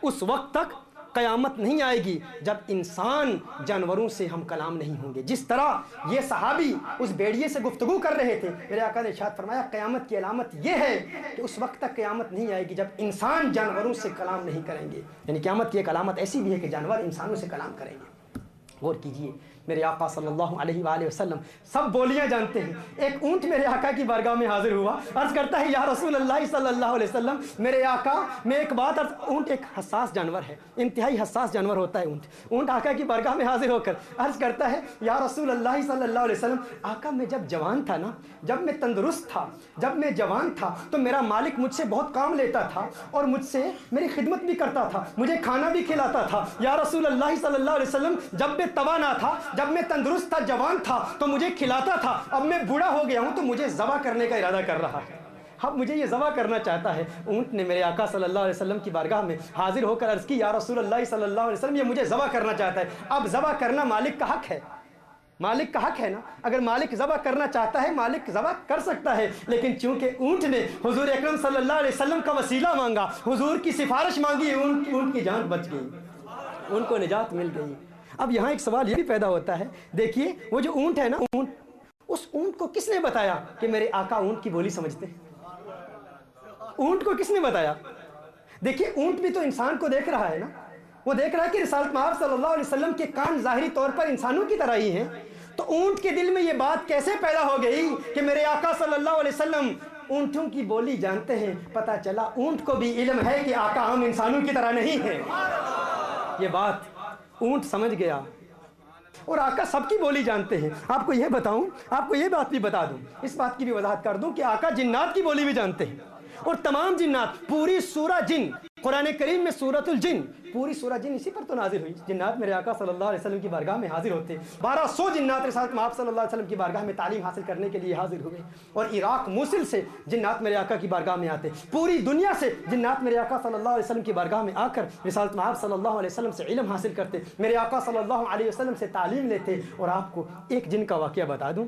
اس وقت تک قیامت نہیں آئے گی جب انسان جانوروں سے ہم کلام نہیں ہوں گے۔ جس طرح یہ صحابی اس بھیڑیے سے گفتگو کر رہے تھے، میرے آقا نے ارشاد فرمایا قیامت کی علامت یہ ہے کہ اس وقت تک قیامت نہیں آئے گی جب انسان جانوروں سے کلام نہیں کریں گے۔ یعنی قیامت کی ایک علامت ایسی بھی ہے کہ جانور انسانوں سے کلام کریں گے۔ غور کیجئے میرے آقا صلی اللہ علیہ وآلہ وسلم سب بولیاں جانتے ہیں۔ ایک اونٹ میرے آقا کی بارگاہ میں حاضر ہوا، عرض کرتا ہے یا رسول اللہ صلی اللہ علیہ وسلم، میرے آقا میں ایک بات اونٹ ایک حساس جانور ہے، انتہائی حساس جانور ہوتا ہے اونٹ آقا کی بارگاہ میں حاضر ہو کر عرض کرتا ہے یا رسول اللہ صلی اللہ علیہ وسلم، آقا میں جب جوان تھا نا، جب میں تندرست تھا، جب میں جوان تھا تو میرا مالک مجھ سے بہت کام لیتا تھا اور مجھ سے میری خدمت بھی کرتا تھا، مجھے کھانا بھی کھلاتا تھا۔ یا رسول اللہ صلی اللہ علیہ وسلم جب میں توانا تھا، جب میں تندرست تھا، جوان تھا تو مجھے کھلاتا تھا، اب میں بوڑھا ہو گیا ہوں تو مجھے ذبح کرنے کا ارادہ کر رہا ہے، اب مجھے یہ ذبح کرنا چاہتا ہے۔ اونٹ نے میرے آقا صلی اللہ علیہ وسلم کی بارگاہ میں حاضر ہو کر عرض کی یا رسول اللہ صلی اللہ علیہ وسلم یہ مجھے ذبح کرنا چاہتا ہے۔ اب ذبح کرنا مالک کا حق ہے، مالک کا حق ہے نا، اگر مالک ذبح کرنا چاہتا ہے مالک ذبح کر سکتا ہے، لیکن چونکہ اونٹ نے حضور اکرم صلی اللہ علیہ وسلم کا وسیلہ مانگا، حضور کی سفارش مانگی، اونٹ کی جان بچ گئی، اونٹ کو نجات مل گئی۔ اب یہاں ایک سوال یہ بھی پیدا ہوتا ہے، دیکھیے وہ جو اونٹ ہے نا، اس اونٹ کو کس نے بتایا کہ میرے آقا اونٹ کی بولی سمجھتے ہیں؟ اونٹ کو کس نے بتایا؟ دیکھیے اونٹ بھی تو انسان کو دیکھ رہا ہے نا، وہ دیکھ رہا ہے کہ رسالت مآب صلی اللہ علیہ وسلم کے کان ظاہری طور پر انسانوں کی طرح ہی ہیں، تو اونٹ کے دل میں یہ بات کیسے پیدا ہو گئی کہ میرے آقا صلی اللہ علیہ وسلم اونٹوں کی بولی جانتے ہیں؟ پتہ چلا اونٹ کو بھی علم ہے کہ آقا ہم انسانوں کی طرح نہیں ہیں۔ یہ بات اونٹ سمجھ گیا، اور آقا سب کی بولی جانتے ہیں۔ آپ کو یہ بتاؤں، آپ کو یہ بات بھی بتا دوں، اس بات کی بھی وضاحت کر دوں کہ آقا جنات کی بولی بھی جانتے ہیں، اور تمام جنات، پوری سورہ جن قرآن کریم میں سورۃ الجن، پوری سورہ جن اسی پر تو نازل ہوئی۔ جنات میرے آقا صلی اللہ علیہ وسلم کی بارگاہ میں حاضر ہوتے، 1200 جنات رسالت مآب صلی اللہ علیہ وسلم کی بارگاہ میں تعلیم حاصل کرنے کے لیے حاضر ہوئے، اور عراق موصل سے جنات میرے آقا کی بارگاہ میں آتے، پوری دنیا سے جنات میرے آقا صلی اللہ علیہ وسلم کی بارگاہ میں آ کر رسالت مآب صلی اللہ علیہ وسلم سے علم حاصل کرتے، میرے آقا صلی اللہ علیہ وسلم سے تعلیم لیتے۔ اور آپ کو ایک جن کا واقعہ بتا دوں،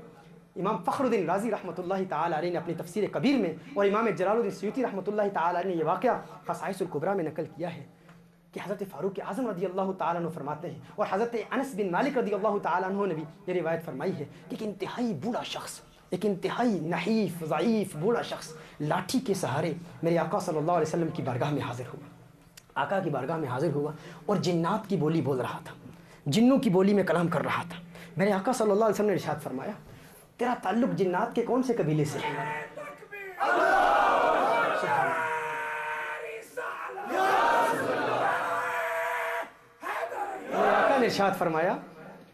امام فخر الدین رازی رحمۃ اللہ تعالی علیہ نے اپنی تفسیر کبیر میں، اور امام جلال الدین سیوطی رحمۃ اللہ تعالی علیہ نے یہ واقعہ خصائص الکبریٰ میں نقل کیا ہے کہ حضرت فاروق اعظم رضی اللہ تعالیٰ عنہ فرماتے ہیں، اور حضرت انس بن مالک رضی اللہ تعالیٰ عنہ نے بھی یہ روایت فرمائی ہے کہ ایک انتہائی بوڑھا شخص، ایک انتہائی نحیف ضعیف بوڑھا شخص لاٹھی کے سہارے میرے آقا صلی اللہ علیہ وسلم کی بارگاہ میں حاضر ہوا، آقا کی بارگاہ میں حاضر ہوا اور جنات کی بولی بول رہا تھا، جنوں کی بولی میں کلام کر رہا تھا۔ میرے آقا صلی اللہ علیہ وسلم نے ارشاد فرمایا تیرا تعلق جنات کے کون سے قبیلے سے ہے؟ ارشاد فرمایا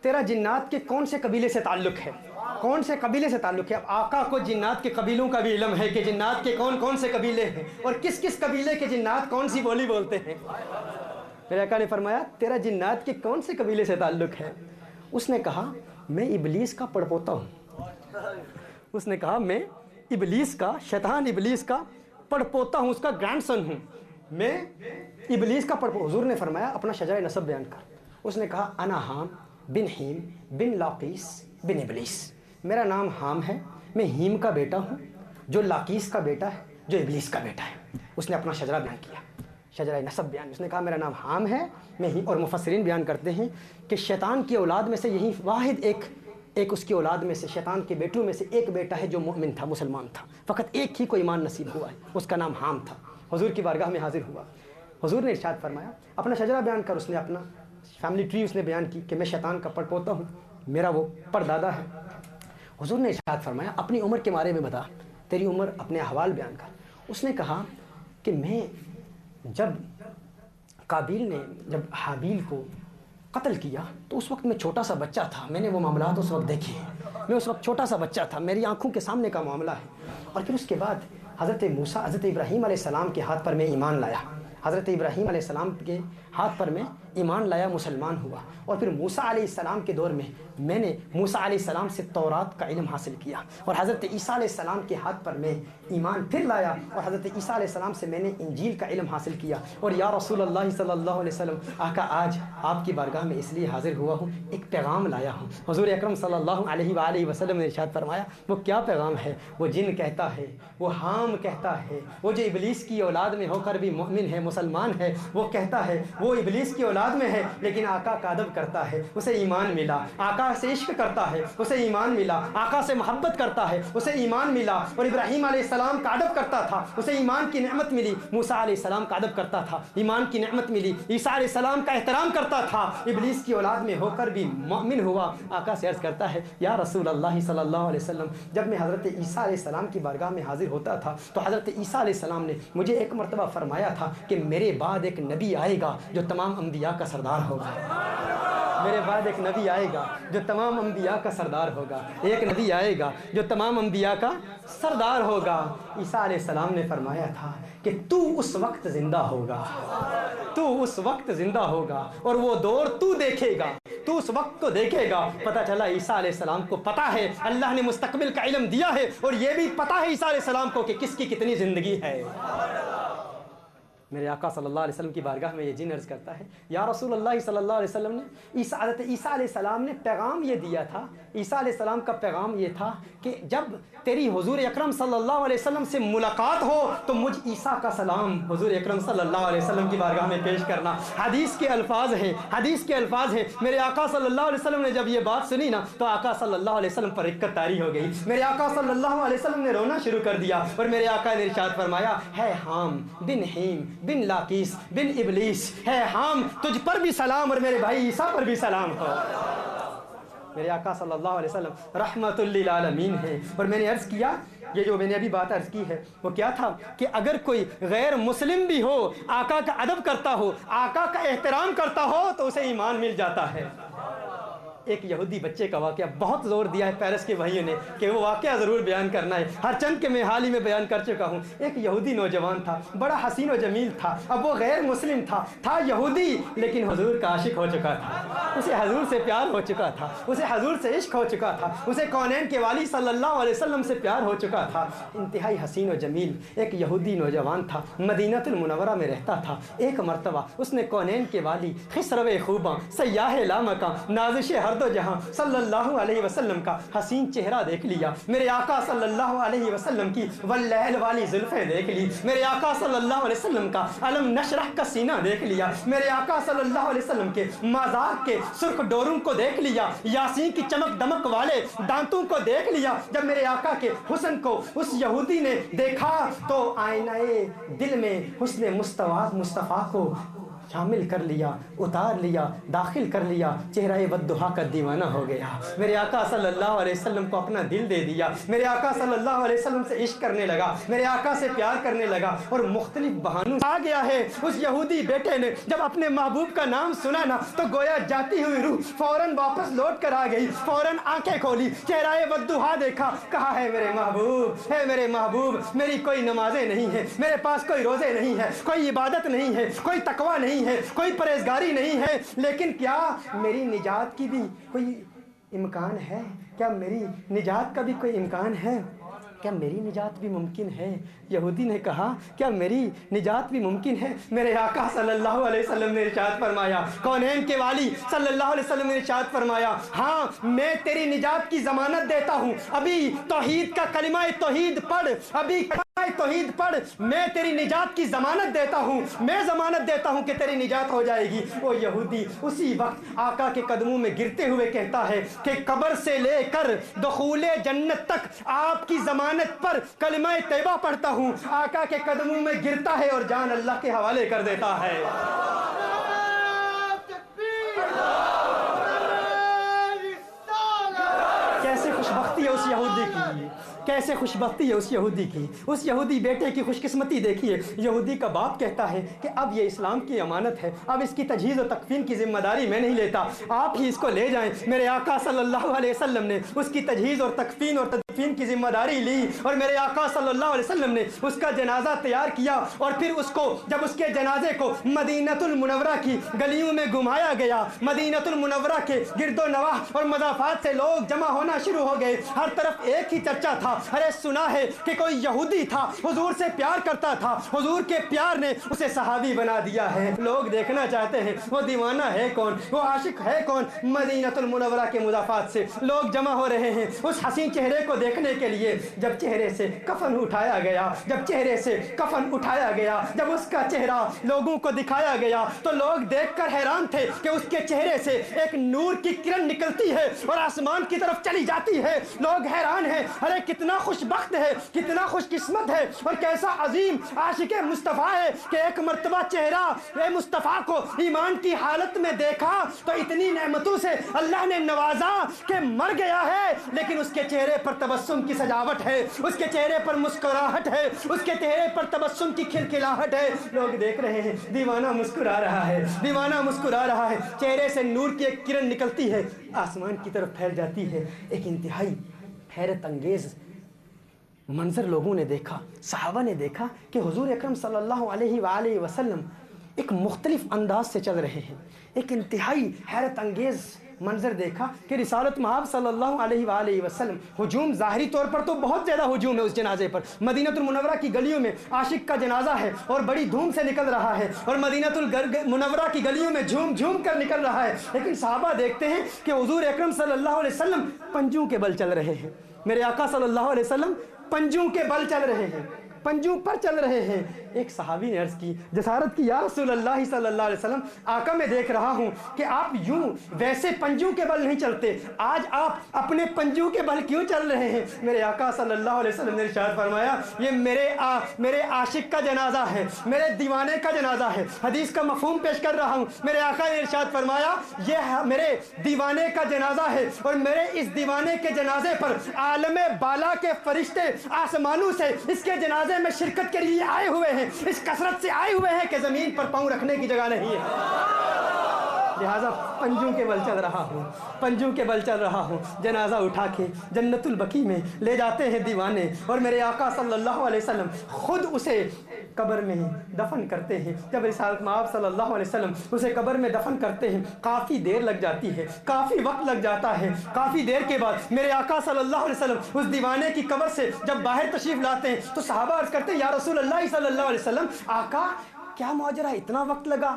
تیرا جنات کے کون سے قبیلے سے تعلق ہے، کون سے قبیلے سے تعلق ہے؟ اب آقا کو جنات کے قبیلوں کا بھی علم ہے کہ جنات کے کون کون سے قبیلے ہیں اور کس کس قبیلے کے جنات کون سی بولی بولتے ہیں۔ میرے آقا نے فرمایا تیرا جنات کے کون سے قبیلے سے تعلق ہے؟ اس نے کہا میں ابلیس کا پڑپوتا ہوں۔ اس نے کہا میں ابلیس کا، شیطان ابلیس کا پڑپوتا ہوں، اس کا گرینڈ سن ہوں، میں ابلیس کا پڑپوتا۔ حضور نے فرمایا اپنا شجرہ نسب بیان کر۔ اس نے کہا انا حام بن ہیم بن لاقیس بن ابلیس، میرا نام حام ہے، میں ہیم کا بیٹا ہوں جو لاقیس کا بیٹا ہے جو ابلیس کا بیٹا ہے۔ اس نے اپنا شجرہ بیان کیا، شجرہ نسب بیان۔ اس نے کہا میرا نام حام ہے، میں ہیم، اور مفسرین بیان کرتے ہیں کہ شیطان کی اولاد میں سے یہی واحد ایک اس کی اولاد میں سے، شیطان کے بیٹوں میں سے ایک بیٹا ہے جو مومن تھا، مسلمان تھا، فقط ایک ہی کو ایمان نصیب ہوا ہے، اس کا نام حام تھا۔ حضور کی بارگاہ میں حاضر ہوا، حضور نے ارشاد فرمایا اپنا شجرہ بیان کر۔ اس نے اپنا فیملی ٹری اس نے بیان کی کہ میں شیطان کا پڑپوتا ہوں، میرا وہ پردادا ہے۔ حضور نے ارشاد فرمایا اپنی عمر کے بارے میں بتا، تیری عمر، اپنے احوال بیان کر۔ اس نے کہا کہ میں جب قابیل نے جب حابیل کو قتل کیا تو اس وقت میں چھوٹا سا بچہ تھا، میں نے وہ معاملات اس وقت دیکھے ہیں، میں اس وقت چھوٹا سا بچہ تھا، میری آنکھوں کے سامنے کا معاملہ ہے۔ اور پھر اس کے بعد حضرت موسیٰ، حضرت ابراہیم علیہ السلام کے ہاتھ پر میں ایمان لایا، حضرت ابراہیم علیہ السلام کے ہاتھ پر میں ایمان لایا، مسلمان ہوا۔ اور پھر موسیٰ علیہ السلام کے دور میں نے موسیٰ علیہ السلام سے تورات کا علم حاصل کیا، اور حضرت عیسیٰ علیہ السلام کے ہاتھ پر میں ایمان پھر لایا، اور حضرت عیسیٰ علیہ السلام سے میں نے انجیل کا علم حاصل کیا۔ اور یا رسول اللہ صلی اللہ علیہ وسلم، آقا آج آپ کی بارگاہ میں اس لیے حاضر ہوا ہوں، ایک پیغام لایا ہوں۔ حضور اکرم صلی اللہ علیہ وآلہ وسلم نے ارشاد فرمایا وہ کیا پیغام ہے؟ وہ جن کہتا ہے، وہ حام کہتا ہے، وہ جو ابلیس کی اولاد میں ہو کر بھی مومن ہے، مسلمان ہے، وہ کہتا ہے وہ ابلیس کی اولاد میں ہے لیکن آقا کا ادب کرتا ہے، اسے ایمان ملا، آقا سے عشق کرتا ہے، اسے ایمان ملا، آقا سے محبت کرتا ہے، اسے ایمان ملا۔ اور ابراہیم علیہ السلام کا ادب کرتا تھا، اسے ایمان کی نعمت ملی۔ موسیٰ علیہ السلام کا ادب کرتا تھا، ایمان کی نعمت ملی۔ عیسیٰ علیہ السلام کا احترام کرتا تھا، ابلیس کی اولاد میں ہو کر بھی مومن ہوا۔ آقا سے عرض کرتا ہے یا رسول اللہ صلی اللہ علیہ وسلم، جب میں حضرت عیسیٰ علیہ السلام کی بارگاہ میں حاضر ہوتا تھا تو حضرت عیسیٰ علیہ السلام نے مجھے ایک مرتبہ فرمایا تھا کہ میرے بعد ایک نبی آئے گا جو تمام انبیاء کا سردار ہوگا، میرے بعد ایک نبی آئے گا جو تمام انبیاء کا سردار ہوگا، ایک نبی آئے گا جو تمام انبیاء کا سردار ہوگا۔ عیسیٰ علیہ السلام نے فرمایا تھا کہ تو اس وقت زندہ ہوگا، تو اس وقت زندہ ہوگا اور وہ دور تو دیکھے گا، تو اس وقت کو دیکھے گا۔ پتہ چلا عیسیٰ علیہ السلام کو پتہ ہے، اللہ نے مستقبل کا علم دیا ہے، اور یہ بھی پتہ ہے عیسیٰ علیہ السلام کو کہ کس کی کتنی زندگی ہے۔ میرے آقا صلی اللہ علیہ وسلم کی بارگاہ میں یہ جن عرض کرتا ہے یا رسول اللہ صلی اللہ علیہ وسلم نے حضرت عیسیٰ علیہ السلام نے پیغام یہ دیا تھا، عیسیٰ علیہ السلام کا پیغام یہ تھا کہ جب تیری حضور اکرم صلی اللہ علیہ وسلم سے ملاقات ہو تو مجھ عیسیٰ کا سلام حضور اکرم صلی اللہ علیہ وسلم کی بارگاہ میں پیش کرنا۔ حدیث کے الفاظ ہیں، حدیث کے الفاظ ہیں۔ میرے آقا صلی اللہ علیہ وسلم نے جب یہ بات سنی نا تو آقا صلی اللہ علیہ وسلم پر رکت طاری ہو گئی، میرے آقا صلی اللہ علیہ وسلم نے رونا شروع کر دیا، اور میرے آقا نے ارشاد فرمایا ہے حام بن ہیم بن لاقیس بن ابلیس، ہے حام تجھ پر بھی سلام اور میرے بھائی عیسیٰ پر بھی سلام ہو۔ میرے آقا صلی اللہ علیہ وسلم رحمت للعالمین ہے۔ اور میں نے عرض کیا، یہ جو میں نے ابھی بات عرض کی ہے وہ کیا تھا کہ اگر کوئی غیر مسلم بھی ہو، آقا کا ادب کرتا ہو، آقا کا احترام کرتا ہو تو اسے ایمان مل جاتا ہے۔ ایک یہودی بچے کا واقعہ بہت زور دیا ہے پیرس کے بھائیوں نے کہ وہ واقعہ ضرور بیان کرنا ہے، ہر چند کے میں حال ہی میں بیان کر چکا ہوں۔ ایک یہودی نوجوان تھا، بڑا حسین و جمیل تھا، اب وہ غیر مسلم تھا یہودی، لیکن حضور کا عاشق ہو چکا تھا، اسے حضور سے پیار ہو چکا تھا، اسے حضور سے عشق ہو چکا تھا، اسے کونین کے والی صلی اللہ علیہ وسلم سے پیار ہو چکا تھا۔ انتہائی حسین و جمیل ایک یہودی نوجوان تھا، مدینہ المنورہ میں رہتا تھا۔ ایک مرتبہ اس نے کونین کے والی، خسرو خوباں، سیاح لامکاں، نازش ہر دو جہاں صلی اللہ علیہ وسلم کا حسین چہرہ دیکھ لیا، میرے آقا صلی اللہ علیہ وسلم کی واللیل والی زلفیں دیکھ لی، میرے آقا صلی اللہ علیہ وسلم کا علم نشرح کا سینہ دیکھ لیا، میرے آقا صلی اللہ علیہ وسلم کے مازار کے سرخ ڈوروں کو دیکھ لیا، یاسین کی چمک دمک والے دانتوں کو دیکھ لیا۔ جب میرے آقا کے حسن کو اس یہودی نے دیکھا تو آئینہ دل میں حسن مصطفیٰ کو شامل کر لیا، اتار لیا، داخل کر لیا، چہرہ والضحیٰ کا دیوانہ ہو گیا، میرے آقا صلی اللہ علیہ وسلم کو اپنا دل دے دیا، میرے آقا صلی اللہ علیہ وسلم سے عشق کرنے لگا، میرے آقا سے پیار کرنے لگا، اور مختلف بہانوں آ گیا ہے۔ اس یہودی بیٹے نے جب اپنے محبوب کا نام سنا نا تو گویا جاتی ہوئی روح فوراً واپس لوٹ کر آ گئی، فوراً آنکھیں کھولی، چہرہ والضحیٰ دیکھا، کہا ہے میرے محبوب، ہے میرے محبوب، میری کوئی نمازیں نہیں ہیں، میرے پاس کوئی روزے نہیں ہیں، کوئی عبادت نہیں ہے، کوئی تقوی نہیں ہے، کوئی پرہیزگاری نہیں ہے، لیکن کیا میری نجات کی بھی کوئی امکان ہے؟ کیا میری نجات کا بھی کوئی امکان ہے؟ کیا میری نجات بھی ممکن ہے؟ یہودی نے کہا کیا میری نجات بھی ممکن ہے؟ میرے آقا صلی اللہ علیہ وسلم نے ارشاد فرمایا، کونین کے والی صلی اللہ علیہ وسلم نے ارشاد فرمایا، ہاں میں تیری نجات کی ضمانت دیتا ہوں، ابھی توحید کا کلمہ توحید پڑھ، ابھی توحید پڑھ، میں تیری نجات کی ضمانت دیتا ہوں، میں ضمانت دیتا ہوں کہ تیری نجات ہو جائے گی۔ وہ یہودی اسی وقت آقا کے قدموں میں گرتے ہوئے کہتا ہے کہ قبر سے لے کر دخول جنت تک آپ کی ضمانت پر کلمہ طیبہ پڑھتا ہوں، آقا کے قدموں میں گرتا ہے اور جان اللہ کے حوالے کر دیتا ہے۔ کیسے خوش بختی ہے اس یہودی کی، کیسے خوش بختی ہے اس یہودی کی، اس یہودی بیٹے کی خوش قسمتی دیکھیے۔ یہودی کا باپ کہتا ہے کہ اب یہ اسلام کی امانت ہے، اب اس کی تجہیز و تکفین کی ذمہ داری میں نہیں لیتا، آپ ہی اس کو لے جائیں۔ میرے آقا صلی اللہ علیہ وسلم نے اس کی تجہیز اور تکفین اور تدفین کی ذمہ داری لی، اور میرے آقا صلی اللہ علیہ وسلم نے اس کا جنازہ تیار کیا، اور پھر اس کو جب اس کے جنازے کو مدینہ المنورہ کی گلیوں میں گھمایا گیا، مدینہ المنورہ کے گرد و نواح اور مضافات سے لوگ جمع ہونا شروع ہو گئے، ہر طرف ایک ہی چرچا تھا، ارے سنا ہے کہ کوئی یہودی تھا، حضور سے پیار کرتا تھا، حضور کے پیار نے اسے صحابی بنا دیا ہے۔ لوگ دیکھنا چاہتے ہیں وہ دیوانہ ہے کون، وہ عاشق ہے کون۔ مدینہ المنورہ کے مضافات سے لوگ جمع ہو رہے ہیں اس حسین چہرے کو دیکھنے کے لیے۔ جب چہرے سے کفن اٹھایا گیا، جب چہرے سے کفن اٹھایا گیا، جب اس کا چہرہ لوگوں کو دکھایا گیا تو لوگ دیکھ کر حیران تھے کہ اس کے چہرے سے ایک نور کی کرن نکلتی ہے اور آسمان کی طرف چلی جاتی ہے۔ لوگ حیران ہیں، ارے کتنا خوش بخت ہے، کتنا خوش قسمت ہے، اور کیسا عظیم عاشق مصطفیٰ ہے کہ ایک مرتبہ چہرہ مصطفیٰ کو ایمان کی حالت میں دیکھا تو اتنی نعمتوں سے اللہ نے نوازا کہ مر گیا ہے، لیکن اس کے چہرے پر تبسم کی سجاوٹ ہے، اس کے چہرے پر مسکراہٹ ہے، اس کے چہرے پر تبسم کی کھلکھلاہٹ ہے۔ لوگ دیکھ رہے ہیں، دیوانہ مسکرا رہا ہے، دیوانہ مسکرا رہا ہے، چہرے سے نور کی ایک کرن نکلتی ہے، آسمان کی طرف پھیل جاتی ہے۔ ایک انتہائی حیرت انگیز منظر لوگوں نے دیکھا، صحابہ نے دیکھا کہ حضور اکرم صلی اللہ علیہ وآلہ وسلم ایک مختلف انداز سے چل رہے ہیں۔ ایک انتہائی حیرت انگیز منظر دیکھا کہ رسالت مآب صلی اللہ علیہ وآلہ وسلم، ہجوم ظاہری طور پر تو بہت زیادہ ہجوم ہے اس جنازے پر، مدینہ المنورہ کی گلیوں میں عاشق کا جنازہ ہے اور بڑی دھوم سے نکل رہا ہے، اور مدینہ المنورہ کی گلیوں میں جھوم جھوم کر نکل رہا ہے، لیکن صحابہ دیکھتے ہیں کہ حضور اکرم صلی اللہ علیہ وسلم پنجوں کے بل چل رہے ہیں۔ میرے آقا صلی اللہ علیہ وسلم پنجوں کے بل چل رہے ہیں، پنجوں پر چل رہے ہیں۔ ایک صحابی نے عرض کی، جسارت کی، یا رسول اللہ صلی اللہ علیہ وسلم، آقا میں دیکھ رہا ہوں کہ آپ یوں ویسے پنجوں کے بل نہیں چلتے، آج آپ اپنے پنجوں کے بل کیوں چل رہے ہیں؟ میرے آقا صلی اللہ علیہ وسلم نے ارشاد فرمایا، یہ میرے عاشق کا جنازہ ہے، میرے دیوانے کا جنازہ ہے۔ حدیث کا مفہوم پیش کر رہا ہوں۔ میرے آقا نے ارشاد فرمایا، یہ میرے دیوانے کا جنازہ ہے، اور میرے اس دیوانے کے جنازے پر عالم بالا کے فرشتے آسمانوں سے اس کے جنازے میں شرکت کے لیے آئے ہوئے ہیں، اس کثرت سے آئے ہوئے ہیں کہ زمین پر پاؤں رکھنے کی جگہ نہیں ہے۔ لہٰذا پنجوں کے بل چل رہا ہوں، پنجوں کے بل چل رہا ہوں۔ جنازہ اٹھا کے جنت البقیع میں لے جاتے ہیں دیوانے، اور میرے آقا صلی اللہ علیہ وسلم خود اسے قبر میں دفن کرتے ہیں۔ جب رسالت مآب صلی اللہ علیہ وسلم اسے قبر میں دفن کرتے ہیں، کافی دیر لگ جاتی ہے، کافی وقت لگ جاتا ہے۔ کافی دیر کے بعد میرے آقا صلی اللہ علیہ وسلم اس دیوانے کی قبر سے جب باہر تشریف لاتے ہیں تو صحابہ عرض کرتے ہیں، یا رسول اللہ صلی اللہ علیہ وسلم، آقا کیا ماجرا، اتنا وقت لگا؟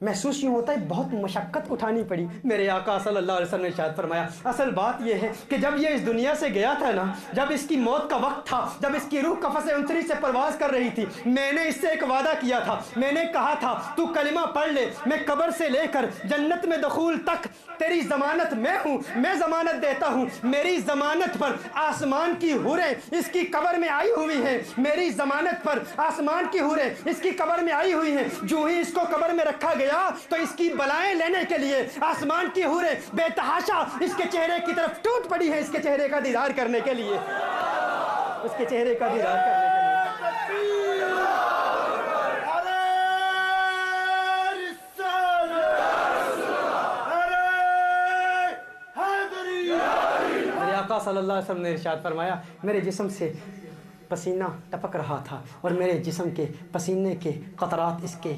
محسوس یوں ہوتا ہے بہت مشقت اٹھانی پڑی۔ میرے آقا صلی اللہ علیہ وسلم نے ارشاد فرمایا اصل بات یہ ہے کہ جب یہ اس دنیا سے گیا تھا نا، جب اس کی موت کا وقت تھا، جب اس کی روح قفس انثری سے پرواز کر رہی تھی، میں نے اس سے ایک وعدہ کیا تھا، میں نے کہا تھا تو کلمہ پڑھ لے، میں قبر سے لے کر جنت میں دخول تک تیری ضمانت میں ہوں، میں ضمانت دیتا ہوں، میری ضمانت پر آسمان کی حوریں اس کی قبر میں آئی ہوئی ہیں، میری ضمانت پر آسمان کی حوریں اس کی قبر میں آئی ہوئی ہیں، جو ہی اس کو قبر میں رکھا گیا تو اس کی بلائیں لینے کے لیے آسمان کی حوریں بے تحاشا اس کے چہرے کی طرف ٹوٹ پڑی ہیں، اس کے چہرے کا دیدار کرنے کے لیے، اس کے چہرے کا دیدار کرنے کے لیے۔ میرے آقا صلی اللہ علیہ وسلم نے ارشاد فرمایا میرے جسم سے پسینہ ٹپک رہا تھا اور میرے جسم کے پسینے کے قطرات اس کے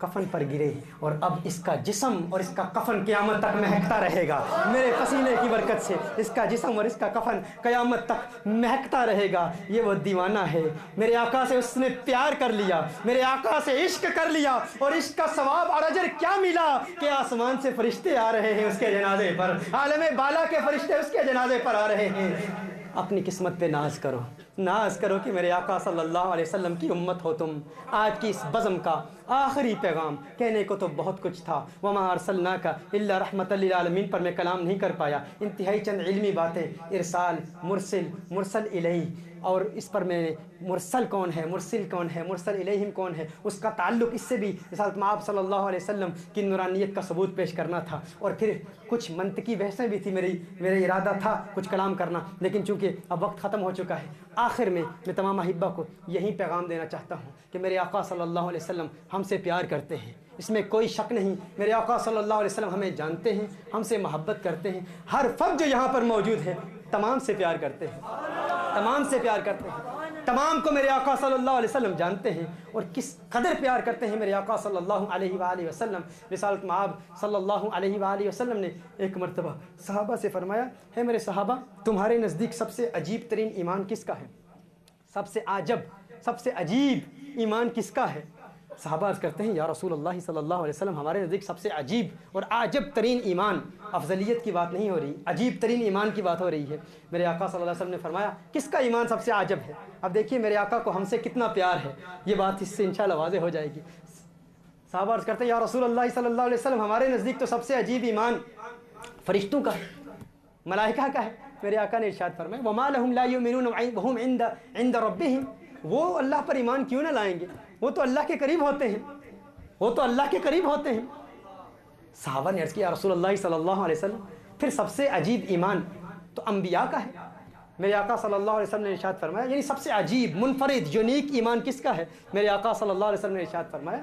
کفن پر گرے، اور اب اس کا جسم اور اس کا کفن قیامت تک مہکتا رہے گا، میرے پسینے کی برکت سے اس کا جسم اور اس کا کفن قیامت تک مہکتا رہے گا۔ یہ وہ دیوانہ ہے، میرے آقا سے اس نے پیار کر لیا، میرے آقا سے عشق کر لیا، اور عشق کا ثواب اور اجر کیا ملا کہ آسمان سے فرشتے آ رہے ہیں اس کے جنازے پر، عالم بالا کے فرشتے اس کے جنازے پر آ رہے ہیں۔ اپنی قسمت پہ ناز کرو، ناز کرو کہ میرے آقا صلی اللہ علیہ وسلم کی امت ہو تم۔ آج کی اس بزم کا آخری پیغام، کہنے کو تو بہت کچھ تھا، وما ارسلناک الا رحمۃ للعالمین پر میں کلام نہیں کر پایا، انتہائی چند علمی باتیں، ارسال، مرسل، مرسل الیہ، اور اس پر میں نے مرسل کون ہے، مرسل کون ہے، مرسل الیہم کون ہے، اس کا تعلق اس سے بھی رسالت مآب صلی اللہ علیہ وسلم کی نورانیت کا ثبوت پیش کرنا تھا، اور پھر کچھ منطقی بحثیں بھی تھی، میرا ارادہ تھا کچھ کلام کرنا، لیکن چونکہ اب وقت ختم ہو چکا ہے، آخر میں تمام احبہ کو یہی پیغام دینا چاہتا ہوں کہ میرے آقا صلی اللہ علیہ وسلم ہم سے پیار کرتے ہیں، اس میں کوئی شک نہیں، میرے آقا صلی اللہ علیہ وسلم ہمیں جانتے ہیں، ہم سے محبت کرتے ہیں، ہر فرد جو یہاں پر موجود ہے تمام سے پیار کرتے ہیں، تمام سے پیار کرتے ہیں، تمام کو میرے آقا صلی اللہ علیہ وسلم جانتے ہیں، اور کس قدر پیار کرتے ہیں میرے آقا صلی اللہ علیہ وآلہ وسلم۔ رسالت مآب صلی اللہ علیہ وآلہ وسلم نے ایک مرتبہ صحابہ سے فرمایا ہے میرے صحابہ تمہارے نزدیک سب سے عجیب ترین ایمان کس کا ہے، سب سے عجب، سب سے عجیب ایمان کس کا ہے؟ صحابہ عرض کرتے ہیں یا رسول اللہ صلی اللہ علیہ وسلم ہمارے نزدیک سب سے عجیب اور عجب ترین ایمان، افضلیت کی بات نہیں ہو رہی، عجیب ترین ایمان کی بات ہو رہی ہے۔ میرے آقا صلی اللہ علیہ وسلم نے فرمایا کس کا ایمان سب سے عجب ہے؟ اب دیکھیے میرے آقا کو ہم سے کتنا پیار ہے، یہ بات اس سے انشاءاللہ واضح ہو جائے گی۔ صحابہ عرض کرتے ہیں یا رسول اللہ صلی اللہ علیہ وسلم ہمارے نزدیک تو سب سے عجیب ایمان فرشتوں کا ہے، ملائکہ کا ہے۔ میرے آقا نے ارشاد فرمایا وما لهم لا يؤمنون وهم عند ربهم، وہ اللہ پر ایمان کیوں نہ لائیں گے، وہ تو اللہ کے قریب ہوتے ہیں، وہ تو اللہ کے قریب ہوتے ہیں۔ صحابہ نے عرض کیا رسول اللہ صلی اللہ علیہ وسلم پھر سب سے عجیب ایمان تو انبیاء کا ہے۔ میرے آقا صلی اللہ علیہ وسلم نے ارشاد فرمایا یعنی سب سے عجیب، منفرد، یونیک ایمان کس کا ہے؟ میرے آقا صلی اللہ علیہ وسلم نے ارشاد فرمایا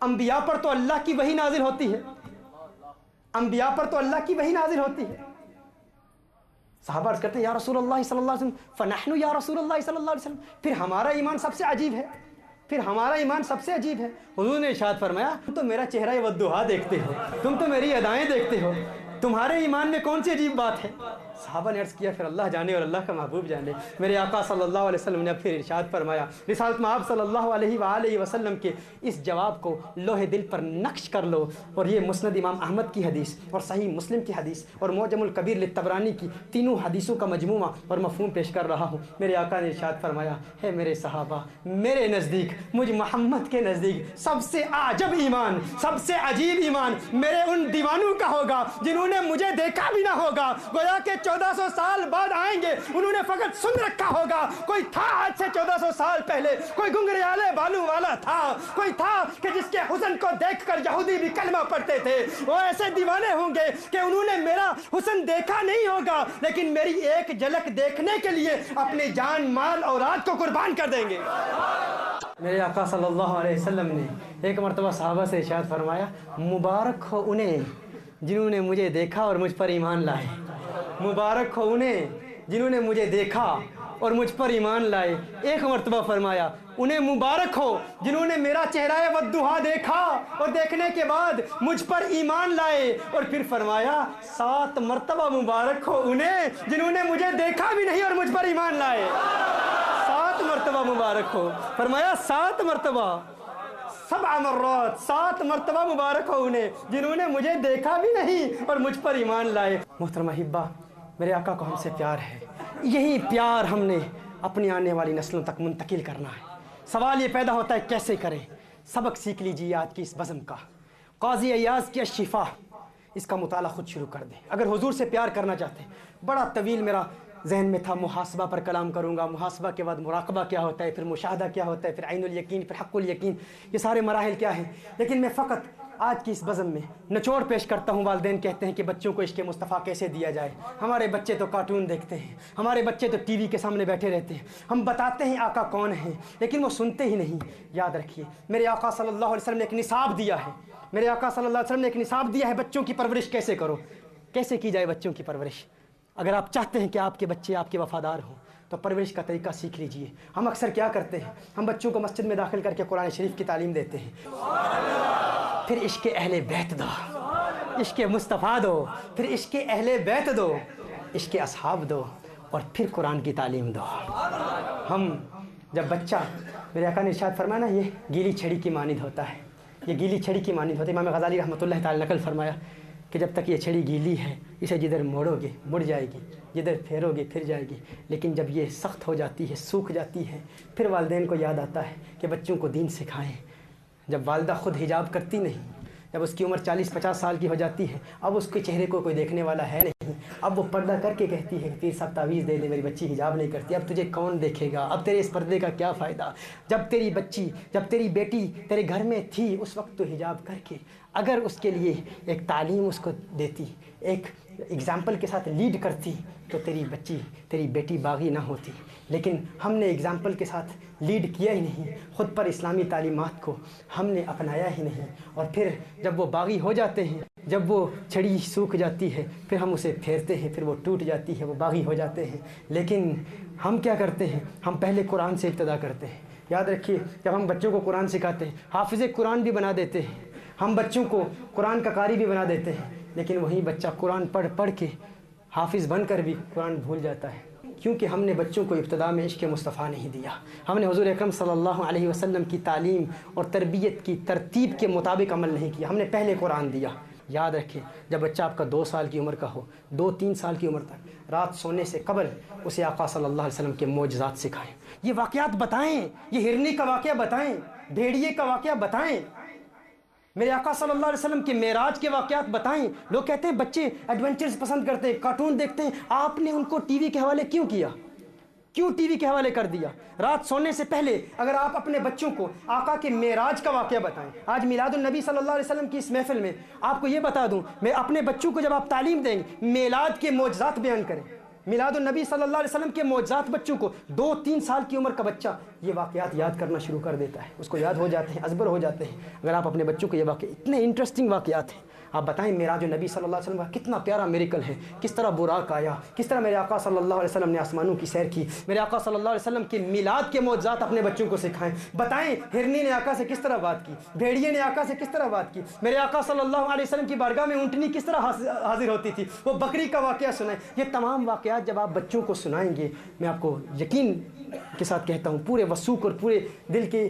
انبیاء پر تو اللہ کی وحی نازل ہوتی ہے، انبیاء پر تو اللہ کی وحی نازل ہوتی ہے۔ صحابہ عرض کرتے ہیں یا رسول اللہ صلی اللہ علیہ وسلم فنحن یا رسول اللہ صلی اللہ علیہ وسلم، پھر ہمارا ایمان سب سے عجیب ہے، پھر ہمارا ایمان سب سے عجیب ہے۔ حضور نے ارشاد فرمایا تم تو میرا چہرہ والضحیٰ دیکھتے ہو، تم تو میری ادائیں دیکھتے ہو، تمہارے ایمان میں کون سی عجیب بات ہے؟ صحابہ نے عرض کیا پھر اللہ جانے اور اللہ کا محبوب جانے۔ میرے آقا صلی اللہ علیہ وسلم نے پھر ارشاد فرمایا رسالت مآب صلی اللہ علیہ وآلہ وسلم کے اس جواب کو لوح دل پر نقش کر لو، اور یہ مسند امام احمد کی حدیث اور صحیح مسلم کی حدیث اور معجم الکبیر للطبرانی کی تینوں حدیثوں کا مجموعہ اور مفہوم پیش کر رہا ہوں۔ میرے آقا نے ارشاد فرمایا ہے میرے صحابہ میرے نزدیک، مجھ محمد کے نزدیک سب سے عجب ایمان، سب سے عجیب ایمان میرے ان دیوانوں کا ہوگا جنہوں نے مجھے دیکھا بھی نہ ہوگا، گویا کہ 1400 سال بعد آئیں گے، انہوں نے فقط سن رکھا ہوگا، کوئی تھا آج سے 1400 سال پہلے، کوئی گنگریالے بالوں والا تھا، کوئی تھا کہ جس کے حسن کو دیکھ کر یہودی بھی کلمہ پڑھتے تھے، وہ ایسے دیوانے ہوں گے کہ انہوں نے میرا حسن دیکھا نہیں ہوگا لیکن میری ایک جھلک دیکھنے کے لیے اپنی جان مال اولاد کو قربان کر دیں گے۔ میرے آقا صلی اللہ علیہ وسلم نے ایک مرتبہ صحابہ سے ارشاد فرمایا مبارک ہو انہیں جنہوں نے مجھے دیکھا اور مجھ پر ایمان لائے، مبارک ہو انہیں جنہوں نے مجھے دیکھا اور مجھ پر ایمان لائے۔ ایک مرتبہ فرمایا انہیں مبارک ہو جنہوں نے میرا چہرہ والضحیٰ دیکھا اور دیکھنے کے بعد مجھ پر ایمان لائے، اور پھر فرمایا 7 مرتبہ مبارک ہو انہیں جنہوں نے مجھے دیکھا بھی نہیں اور مجھ پر ایمان لائے۔ 7 مرتبہ مبارک ہو، فرمایا 7 مرتبہ، 7 مرات 7 مرتبہ مبارک ہو انہیں جنہوں نے مجھے دیکھا بھی نہیں اور مجھ پر ایمان لائے۔ محترمہ احبہ، میرے آقا کو ہم سے پیار ہے، یہی پیار ہم نے اپنی آنے والی نسلوں تک منتقل کرنا ہے۔ سوال یہ پیدا ہوتا ہے کیسے کریں؟ سبق سیکھ لیجیے آج کی اس بزم کا، قاضی ایاز کی الشفا، اس کا مطالعہ خود شروع کر دیں اگر حضور سے پیار کرنا چاہتے ہیں۔ بڑا طویل میرا ذہن میں تھا، محاسبہ پر کلام کروں گا، محاسبہ کے بعد مراقبہ کیا ہوتا ہے، پھر مشاہدہ کیا ہوتا ہے، پھر عین الیقین، پھر حق الیقین، یہ سارے مراحل کیا ہیں، لیکن میں فقط آج کی اس بزم میں نچوڑ پیش کرتا ہوں۔ والدین کہتے ہیں کہ بچوں کو عشق مصطفیٰ کیسے دیا جائے؟ ہمارے بچے تو کارٹون دیکھتے ہیں، ہمارے بچے تو ٹی وی کے سامنے بیٹھے رہتے ہیں، ہم بتاتے ہیں آقا کون ہیں لیکن وہ سنتے ہی نہیں۔ یاد رکھیے میرے آقا صلی اللہ علیہ وسلم نے ایک نصاب دیا ہے، میرے آقا صلی اللہ علیہ وسلم نے ایک نصاب دیا ہے، بچوں کی پرورش کیسے کرو، کیسے کی جائے بچوں کی پرورش۔ اگر آپ چاہتے ہیں کہ آپ کے بچے آپ کے وفادار ہوں تو پرورش کا طریقہ سیکھ لیجئے۔ ہم اکثر کیا کرتے ہیں، ہم بچوں کو مسجد میں داخل کر کے قرآن شریف کی تعلیم دیتے ہیں، پھر عشق اہل بیت دو، عشق مصطفیٰ دو، پھر عشق اہل بیت دو، عشق اصحاب دو، اور پھر قرآن کی تعلیم دو۔ ہم جب بچہ، میرے آقا نے ارشاد فرمایا نا، یہ گیلی چھڑی کی مانند ہوتا ہے، یہ گیلی چھڑی کی مانند ہوتا ہے۔ امام غزالی رحمۃ اللہ تعالی نقل فرمایا کہ جب تک یہ چھڑی گیلی ہے اسے جدھر موڑو گے مڑ جائے گی، جدھر پھیرو گے پھر جائے گی، لیکن جب یہ سخت ہو جاتی ہے، سوکھ جاتی ہے، پھر والدین کو یاد آتا ہے کہ بچوں کو دین سکھائیں۔ جب والدہ خود حجاب کرتی نہیں، جب اس کی عمر 40-50 سال کی ہو جاتی ہے، اب اس کے چہرے کو کوئی دیکھنے والا ہے نہیں، اب وہ پردہ کر کے کہتی ہے کہ پیر صاحب تعویذ دے دے، میری بچی حجاب نہیں کرتی، اب تجھے کون دیکھے گا، اب تیرے اس پردے کا کیا فائدہ؟ جب تیری بچی، جب تیری بیٹی تیرے گھر میں تھی اس وقت تو حجاب کر کے اگر اس کے لیے ایک تعلیم اس کو دیتی، ایک ایگزامپل کے ساتھ لیڈ کرتی تو تیری بچی، تیری بیٹی باغی نہ ہوتی۔ لیکن ہم نے ایگزامپل کے ساتھ لیڈ کیا ہی نہیں، خود پر اسلامی تعلیمات کو ہم نے اپنایا ہی نہیں، اور پھر جب وہ باغی ہو جاتے ہیں، جب وہ چھڑی سوکھ جاتی ہے، پھر ہم اسے پھیرتے ہیں، پھر وہ ٹوٹ جاتی ہے، وہ باغی ہو جاتے ہیں۔ لیکن ہم کیا کرتے ہیں، ہم پہلے قرآن سے ابتدا کرتے ہیں۔ یاد رکھیے جب ہم بچوں کو قرآن سکھاتے ہیں، حافظ قرآن بھی بنا دیتے ہیں، ہم بچوں کو قرآن کا قاری بھی بنا دیتے ہیں، لیکن وہی بچہ قرآن پڑھ پڑھ کے حافظ بن کر بھی قرآن بھول جاتا ہے، کیونکہ ہم نے بچوں کو ابتدا میں عشق مصطفیٰ نہیں دیا۔ ہم نے حضور اکرم صلی اللہ علیہ وسلم کی تعلیم اور تربیت کی ترتیب کے مطابق عمل نہیں کیا، ہم نے پہلے قرآن دیا۔ یاد رکھیں جب بچہ آپ کا 2 سال کی عمر کا ہو، 2-3 سال کی عمر تک، رات سونے سے قبل اسے آقا صلی اللہ علیہ وسلم کے معجزات سکھائیں، یہ واقعات بتائیں، یہ ہرنی کا واقعہ بتائیں، بھیڑیے کا واقعہ بتائیں، میرے آقا صلی اللہ علیہ وسلم کے معراج کے واقعات بتائیں۔ لوگ کہتے ہیں بچے ایڈونچرز پسند کرتے ہیں، کارٹون دیکھتے ہیں، آپ نے ان کو ٹی وی کے حوالے کیوں کیا؟ کیوں ٹی وی کے حوالے کر دیا؟ رات سونے سے پہلے اگر آپ اپنے بچوں کو آقا کے معراج کا واقعہ بتائیں۔ آج میلاد النبی صلی اللہ علیہ وسلم کی اس محفل میں آپ کو یہ بتا دوں، میں اپنے بچوں کو جب آپ تعلیم دیں گے میلاد کے معجزات بیان کریں، میلاد النبی صلی اللہ علیہ وسلم کے معجزات بچوں کو 2-3 سال کی عمر کا بچہ یہ واقعات یاد کرنا شروع کر دیتا ہے، اس کو یاد ہو جاتے ہیں، ازبر ہو جاتے ہیں۔ اگر آپ اپنے بچوں کو یہ واقعہ، اتنے انٹرسٹنگ واقعات ہیں، آپ بتائیں معراج النبی صلی اللہ علیہ وسلم کا کتنا پیارا میریکل ہے، کس طرح براق آیا، کس طرح میرے آقا صلی اللہ علیہ وسلم نے آسمانوں کی سیر کی، میرے آقا صلی اللہ علیہ وسلم کے میلاد کے معجزات اپنے بچوں کو سکھائیں۔ بتائیں ہرنی نے آقا سے کس طرح بات کی، بھیڑیے نے آقا سے کس طرح بات کی، میرے آقا صلی اللہ علیہ وسلم کی بارگاہ میں اونٹنی کس طرح حاضر ہوتی تھی، وہ بکری کا واقعہ سنائیں۔ یہ تمام واقعات جب آپ بچوں کو سنائیں گے، میں آپ کو یقین کے ساتھ کہتا ہوں، پورے وثوق اور پورے دل کے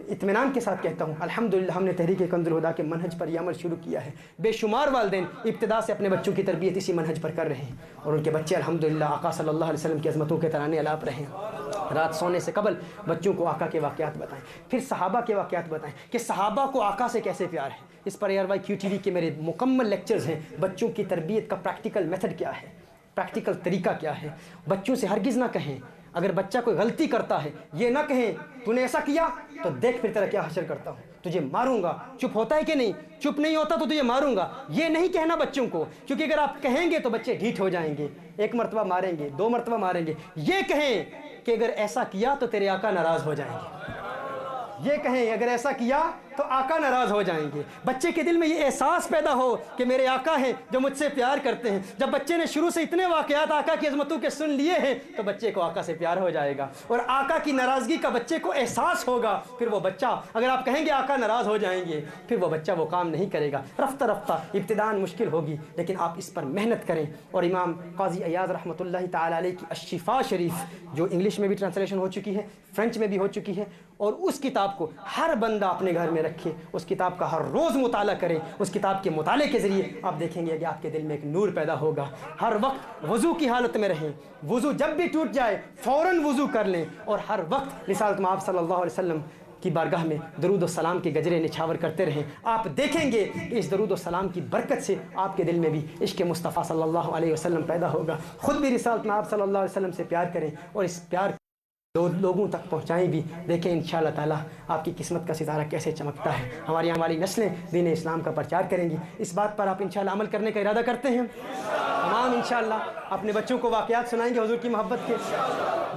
اطمینان کے ساتھ کہتا ہوں، الحمدللہ ہم نے تحریک کنز الہدیٰ کے منہج پر یہ عمل شروع کیا ہے۔ بے شمار والدین ابتدا سے اپنے بچوں کی تربیت اسی منہج پر کر رہے ہیں، اور ان کے بچے الحمدللہ آقا صلی اللہ علیہ وسلم کی عظمتوں کے ترانے الاپ رہے ہیں۔ رات سونے سے قبل بچوں کو آقا کے واقعات بتائیں، پھر صحابہ کے واقعات بتائیں کہ صحابہ کو آقا سے کیسے پیار ہے۔ اس پر ARYQTV کے میرے مکمل لیکچرز ہیں، بچوں کی تربیت کا پریکٹیکل میتھڈ کیا ہے، پریکٹیکل طریقہ کیا ہے۔ بچوں سے ہرگز نہ کہیں، اگر بچہ کوئی غلطی کرتا ہے یہ نہ کہیں تو نے ایسا کیا تو دیکھ پھر تیرا کیا حشر کرتا ہوں، تجھے ماروں گا، چپ ہوتا ہے کہ نہیں، چپ نہیں ہوتا تو تجھے ماروں گا، یہ نہیں کہنا بچوں کو، کیونکہ اگر آپ کہیں گے تو بچے ڈھیٹ ہو جائیں گے، 1 مرتبہ ماریں گے، 2 مرتبہ ماریں گے۔ یہ کہیں کہ اگر ایسا کیا تو تیرے آقا ناراض ہو جائیں گے، یہ کہیں اگر ایسا کیا تو آقا ناراض ہو جائیں گے۔ بچے کے دل میں یہ احساس پیدا ہو کہ میرے آقا ہیں جو مجھ سے پیار کرتے ہیں۔ جب بچے نے شروع سے اتنے واقعات آقا کی عظمتوں کے سن لیے ہیں تو بچے کو آقا سے پیار ہو جائے گا، اور آقا کی ناراضگی کا بچے کو احساس ہوگا۔ پھر وہ بچہ، اگر آپ کہیں گے آقا ناراض ہو جائیں گے، پھر وہ بچہ وہ کام نہیں کرے گا۔ رفتہ رفتہ ابتداءً مشکل ہوگی، لیکن آپ اس پر محنت کریں۔ اور امام قاضی ایاز رحمۃ اللہ تعالی علیہ کی الشفا شریف، جو انگلش میں بھی ٹرانسلیشن ہو چکی ہے، فرینچ میں بھی ہو چکی ہے، اور اس کتاب کو ہر بندہ اپنے گھر میں رکھے۔ رکھے، اس کتاب کا ہر روز مطالعہ کریں، اس کتاب کے مطالعے کے ذریعے آپ دیکھیں گے کہ آپ کے دل میں ایک نور پیدا ہوگا۔ ہر وقت وضو کی حالت میں رہیں، وضو جب بھی ٹوٹ جائے فوراً وضو کر لیں، اور ہر وقت رسالت مآب صلی اللہ علیہ وسلم کی بارگاہ میں درود و سلام کے گجرے نچھاور کرتے رہیں۔ آپ دیکھیں گے کہ اس درود و سلام کی برکت سے آپ کے دل میں بھی عشق مصطفیٰ صلی اللہ علیہ وسلم پیدا ہوگا۔ خود بھی رسالت مآب صلی اللہ علیہ وسلم سے پیار کریں اور اس پیار لوگوں تک پہنچائیں بھی۔ دیکھیں انشاءاللہ تعالیٰ آپ کی قسمت کا ستارہ کیسے چمکتا ہے۔ ہماری نسلیں دین اسلام کا پرچار کریں گی۔ اس بات پر آپ انشاءاللہ عمل کرنے کا ارادہ کرتے ہیں؟ تمام انشاءاللہ اپنے بچوں کو واقعات سنائیں گے حضور کی محبت کے۔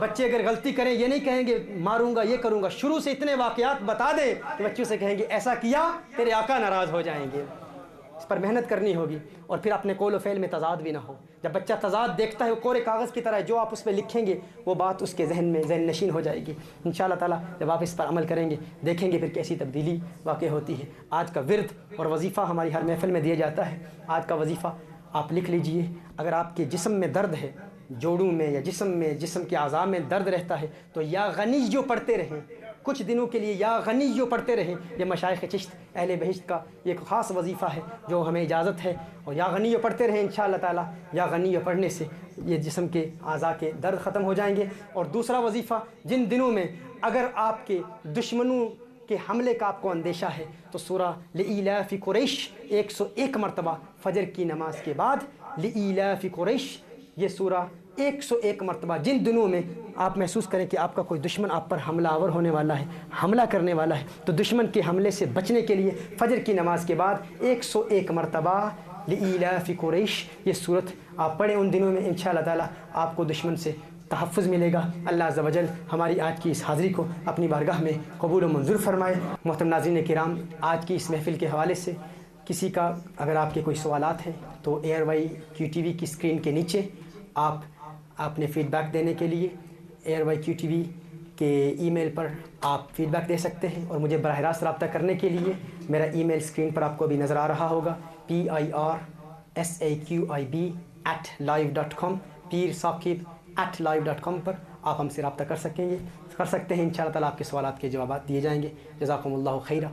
بچے اگر غلطی کریں یہ نہیں کہیں گے ماروں گا یہ کروں گا، شروع سے اتنے واقعات بتا دیں کہ بچوں سے کہیں گے ایسا کیا تیرے آقا ناراض ہو جائیں گے۔ اس پر محنت کرنی ہوگی، اور پھر اپنے قول و فعل میں تضاد بھی نہ ہو۔ جب بچہ تضاد دیکھتا ہے وہ کورے کاغذ کی طرح ہے، جو آپ اس پہ لکھیں گے وہ بات اس کے ذہن میں ذہن نشین ہو جائے گی انشاءاللہ تعالیٰ۔ جب آپ اس پر عمل کریں گے دیکھیں گے پھر کیسی تبدیلی واقع ہوتی ہے۔ آج کا ورد اور وظیفہ ہماری ہر محفل میں دیا جاتا ہے۔ آج کا وظیفہ آپ لکھ لیجئے۔ اگر آپ کے جسم میں درد ہے، جوڑوں میں یا جسم کے اعضاء میں درد رہتا ہے تو یا غنی جو پڑھتے رہیں کچھ دنوں کے لیے، یا غنی جو پڑھتے رہیں۔ یہ مشائخ چشت اہل بہشت کا ایک خاص وظیفہ ہے جو ہمیں اجازت ہے، اور یا غنی جو پڑھتے رہیں انشاءاللہ تعالیٰ۔ یا غنی جو پڑھنے سے یہ جسم کے اعضاء کے درد ختم ہو جائیں گے۔ اور دوسرا وظیفہ، جن دنوں میں اگر آپ کے دشمنوں کے حملے کا آپ کو اندیشہ ہے تو سورہ لإیلاف قریش 101 مرتبہ فجر کی نماز کے بعد لإیلاف قریش، یہ سورہ 101 مرتبہ جن دنوں میں آپ محسوس کریں کہ آپ کا کوئی دشمن آپ پر حملہ آور ہونے والا ہے، حملہ کرنے والا ہے، تو دشمن کے حملے سے بچنے کے لیے فجر کی نماز کے بعد 101 مرتبہ لإیلاف قریش یہ صورت آپ پڑھیں۔ ان دنوں میں انشاءاللہ تعالیٰ آپ کو دشمن سے تحفظ ملے گا۔ اللہ عز و جل ہماری آج کی اس حاضری کو اپنی بارگاہ میں قبول و منظور فرمائے۔ محترم ناظرین کرام، آج کی اس محفل کے حوالے سے کسی کا اگر آپ کے کوئی سوالات ہیں تو ایئر وائی کیو ٹی وی کی اسکرین کے نیچے آپ اپنے فیڈ بیک دینے کے لیے ایئر وائی کیو ٹی وی کے ای میل پر آپ فیڈ بیک دے سکتے ہیں، اور مجھے براہ راست رابطہ کرنے کے لیے میرا ای میل اسکرین پر آپ کو بھی نظر آ رہا ہوگا، PIRSAQIB@live.com، پیر ثاقب @live.com پر آپ ہم سے رابطہ کر سکتے ہیں انشاءاللہ تعالیٰ۔ آپ کے سوالات کے جوابات دیے جائیں گے۔ جزاکم اللہ خیرہ۔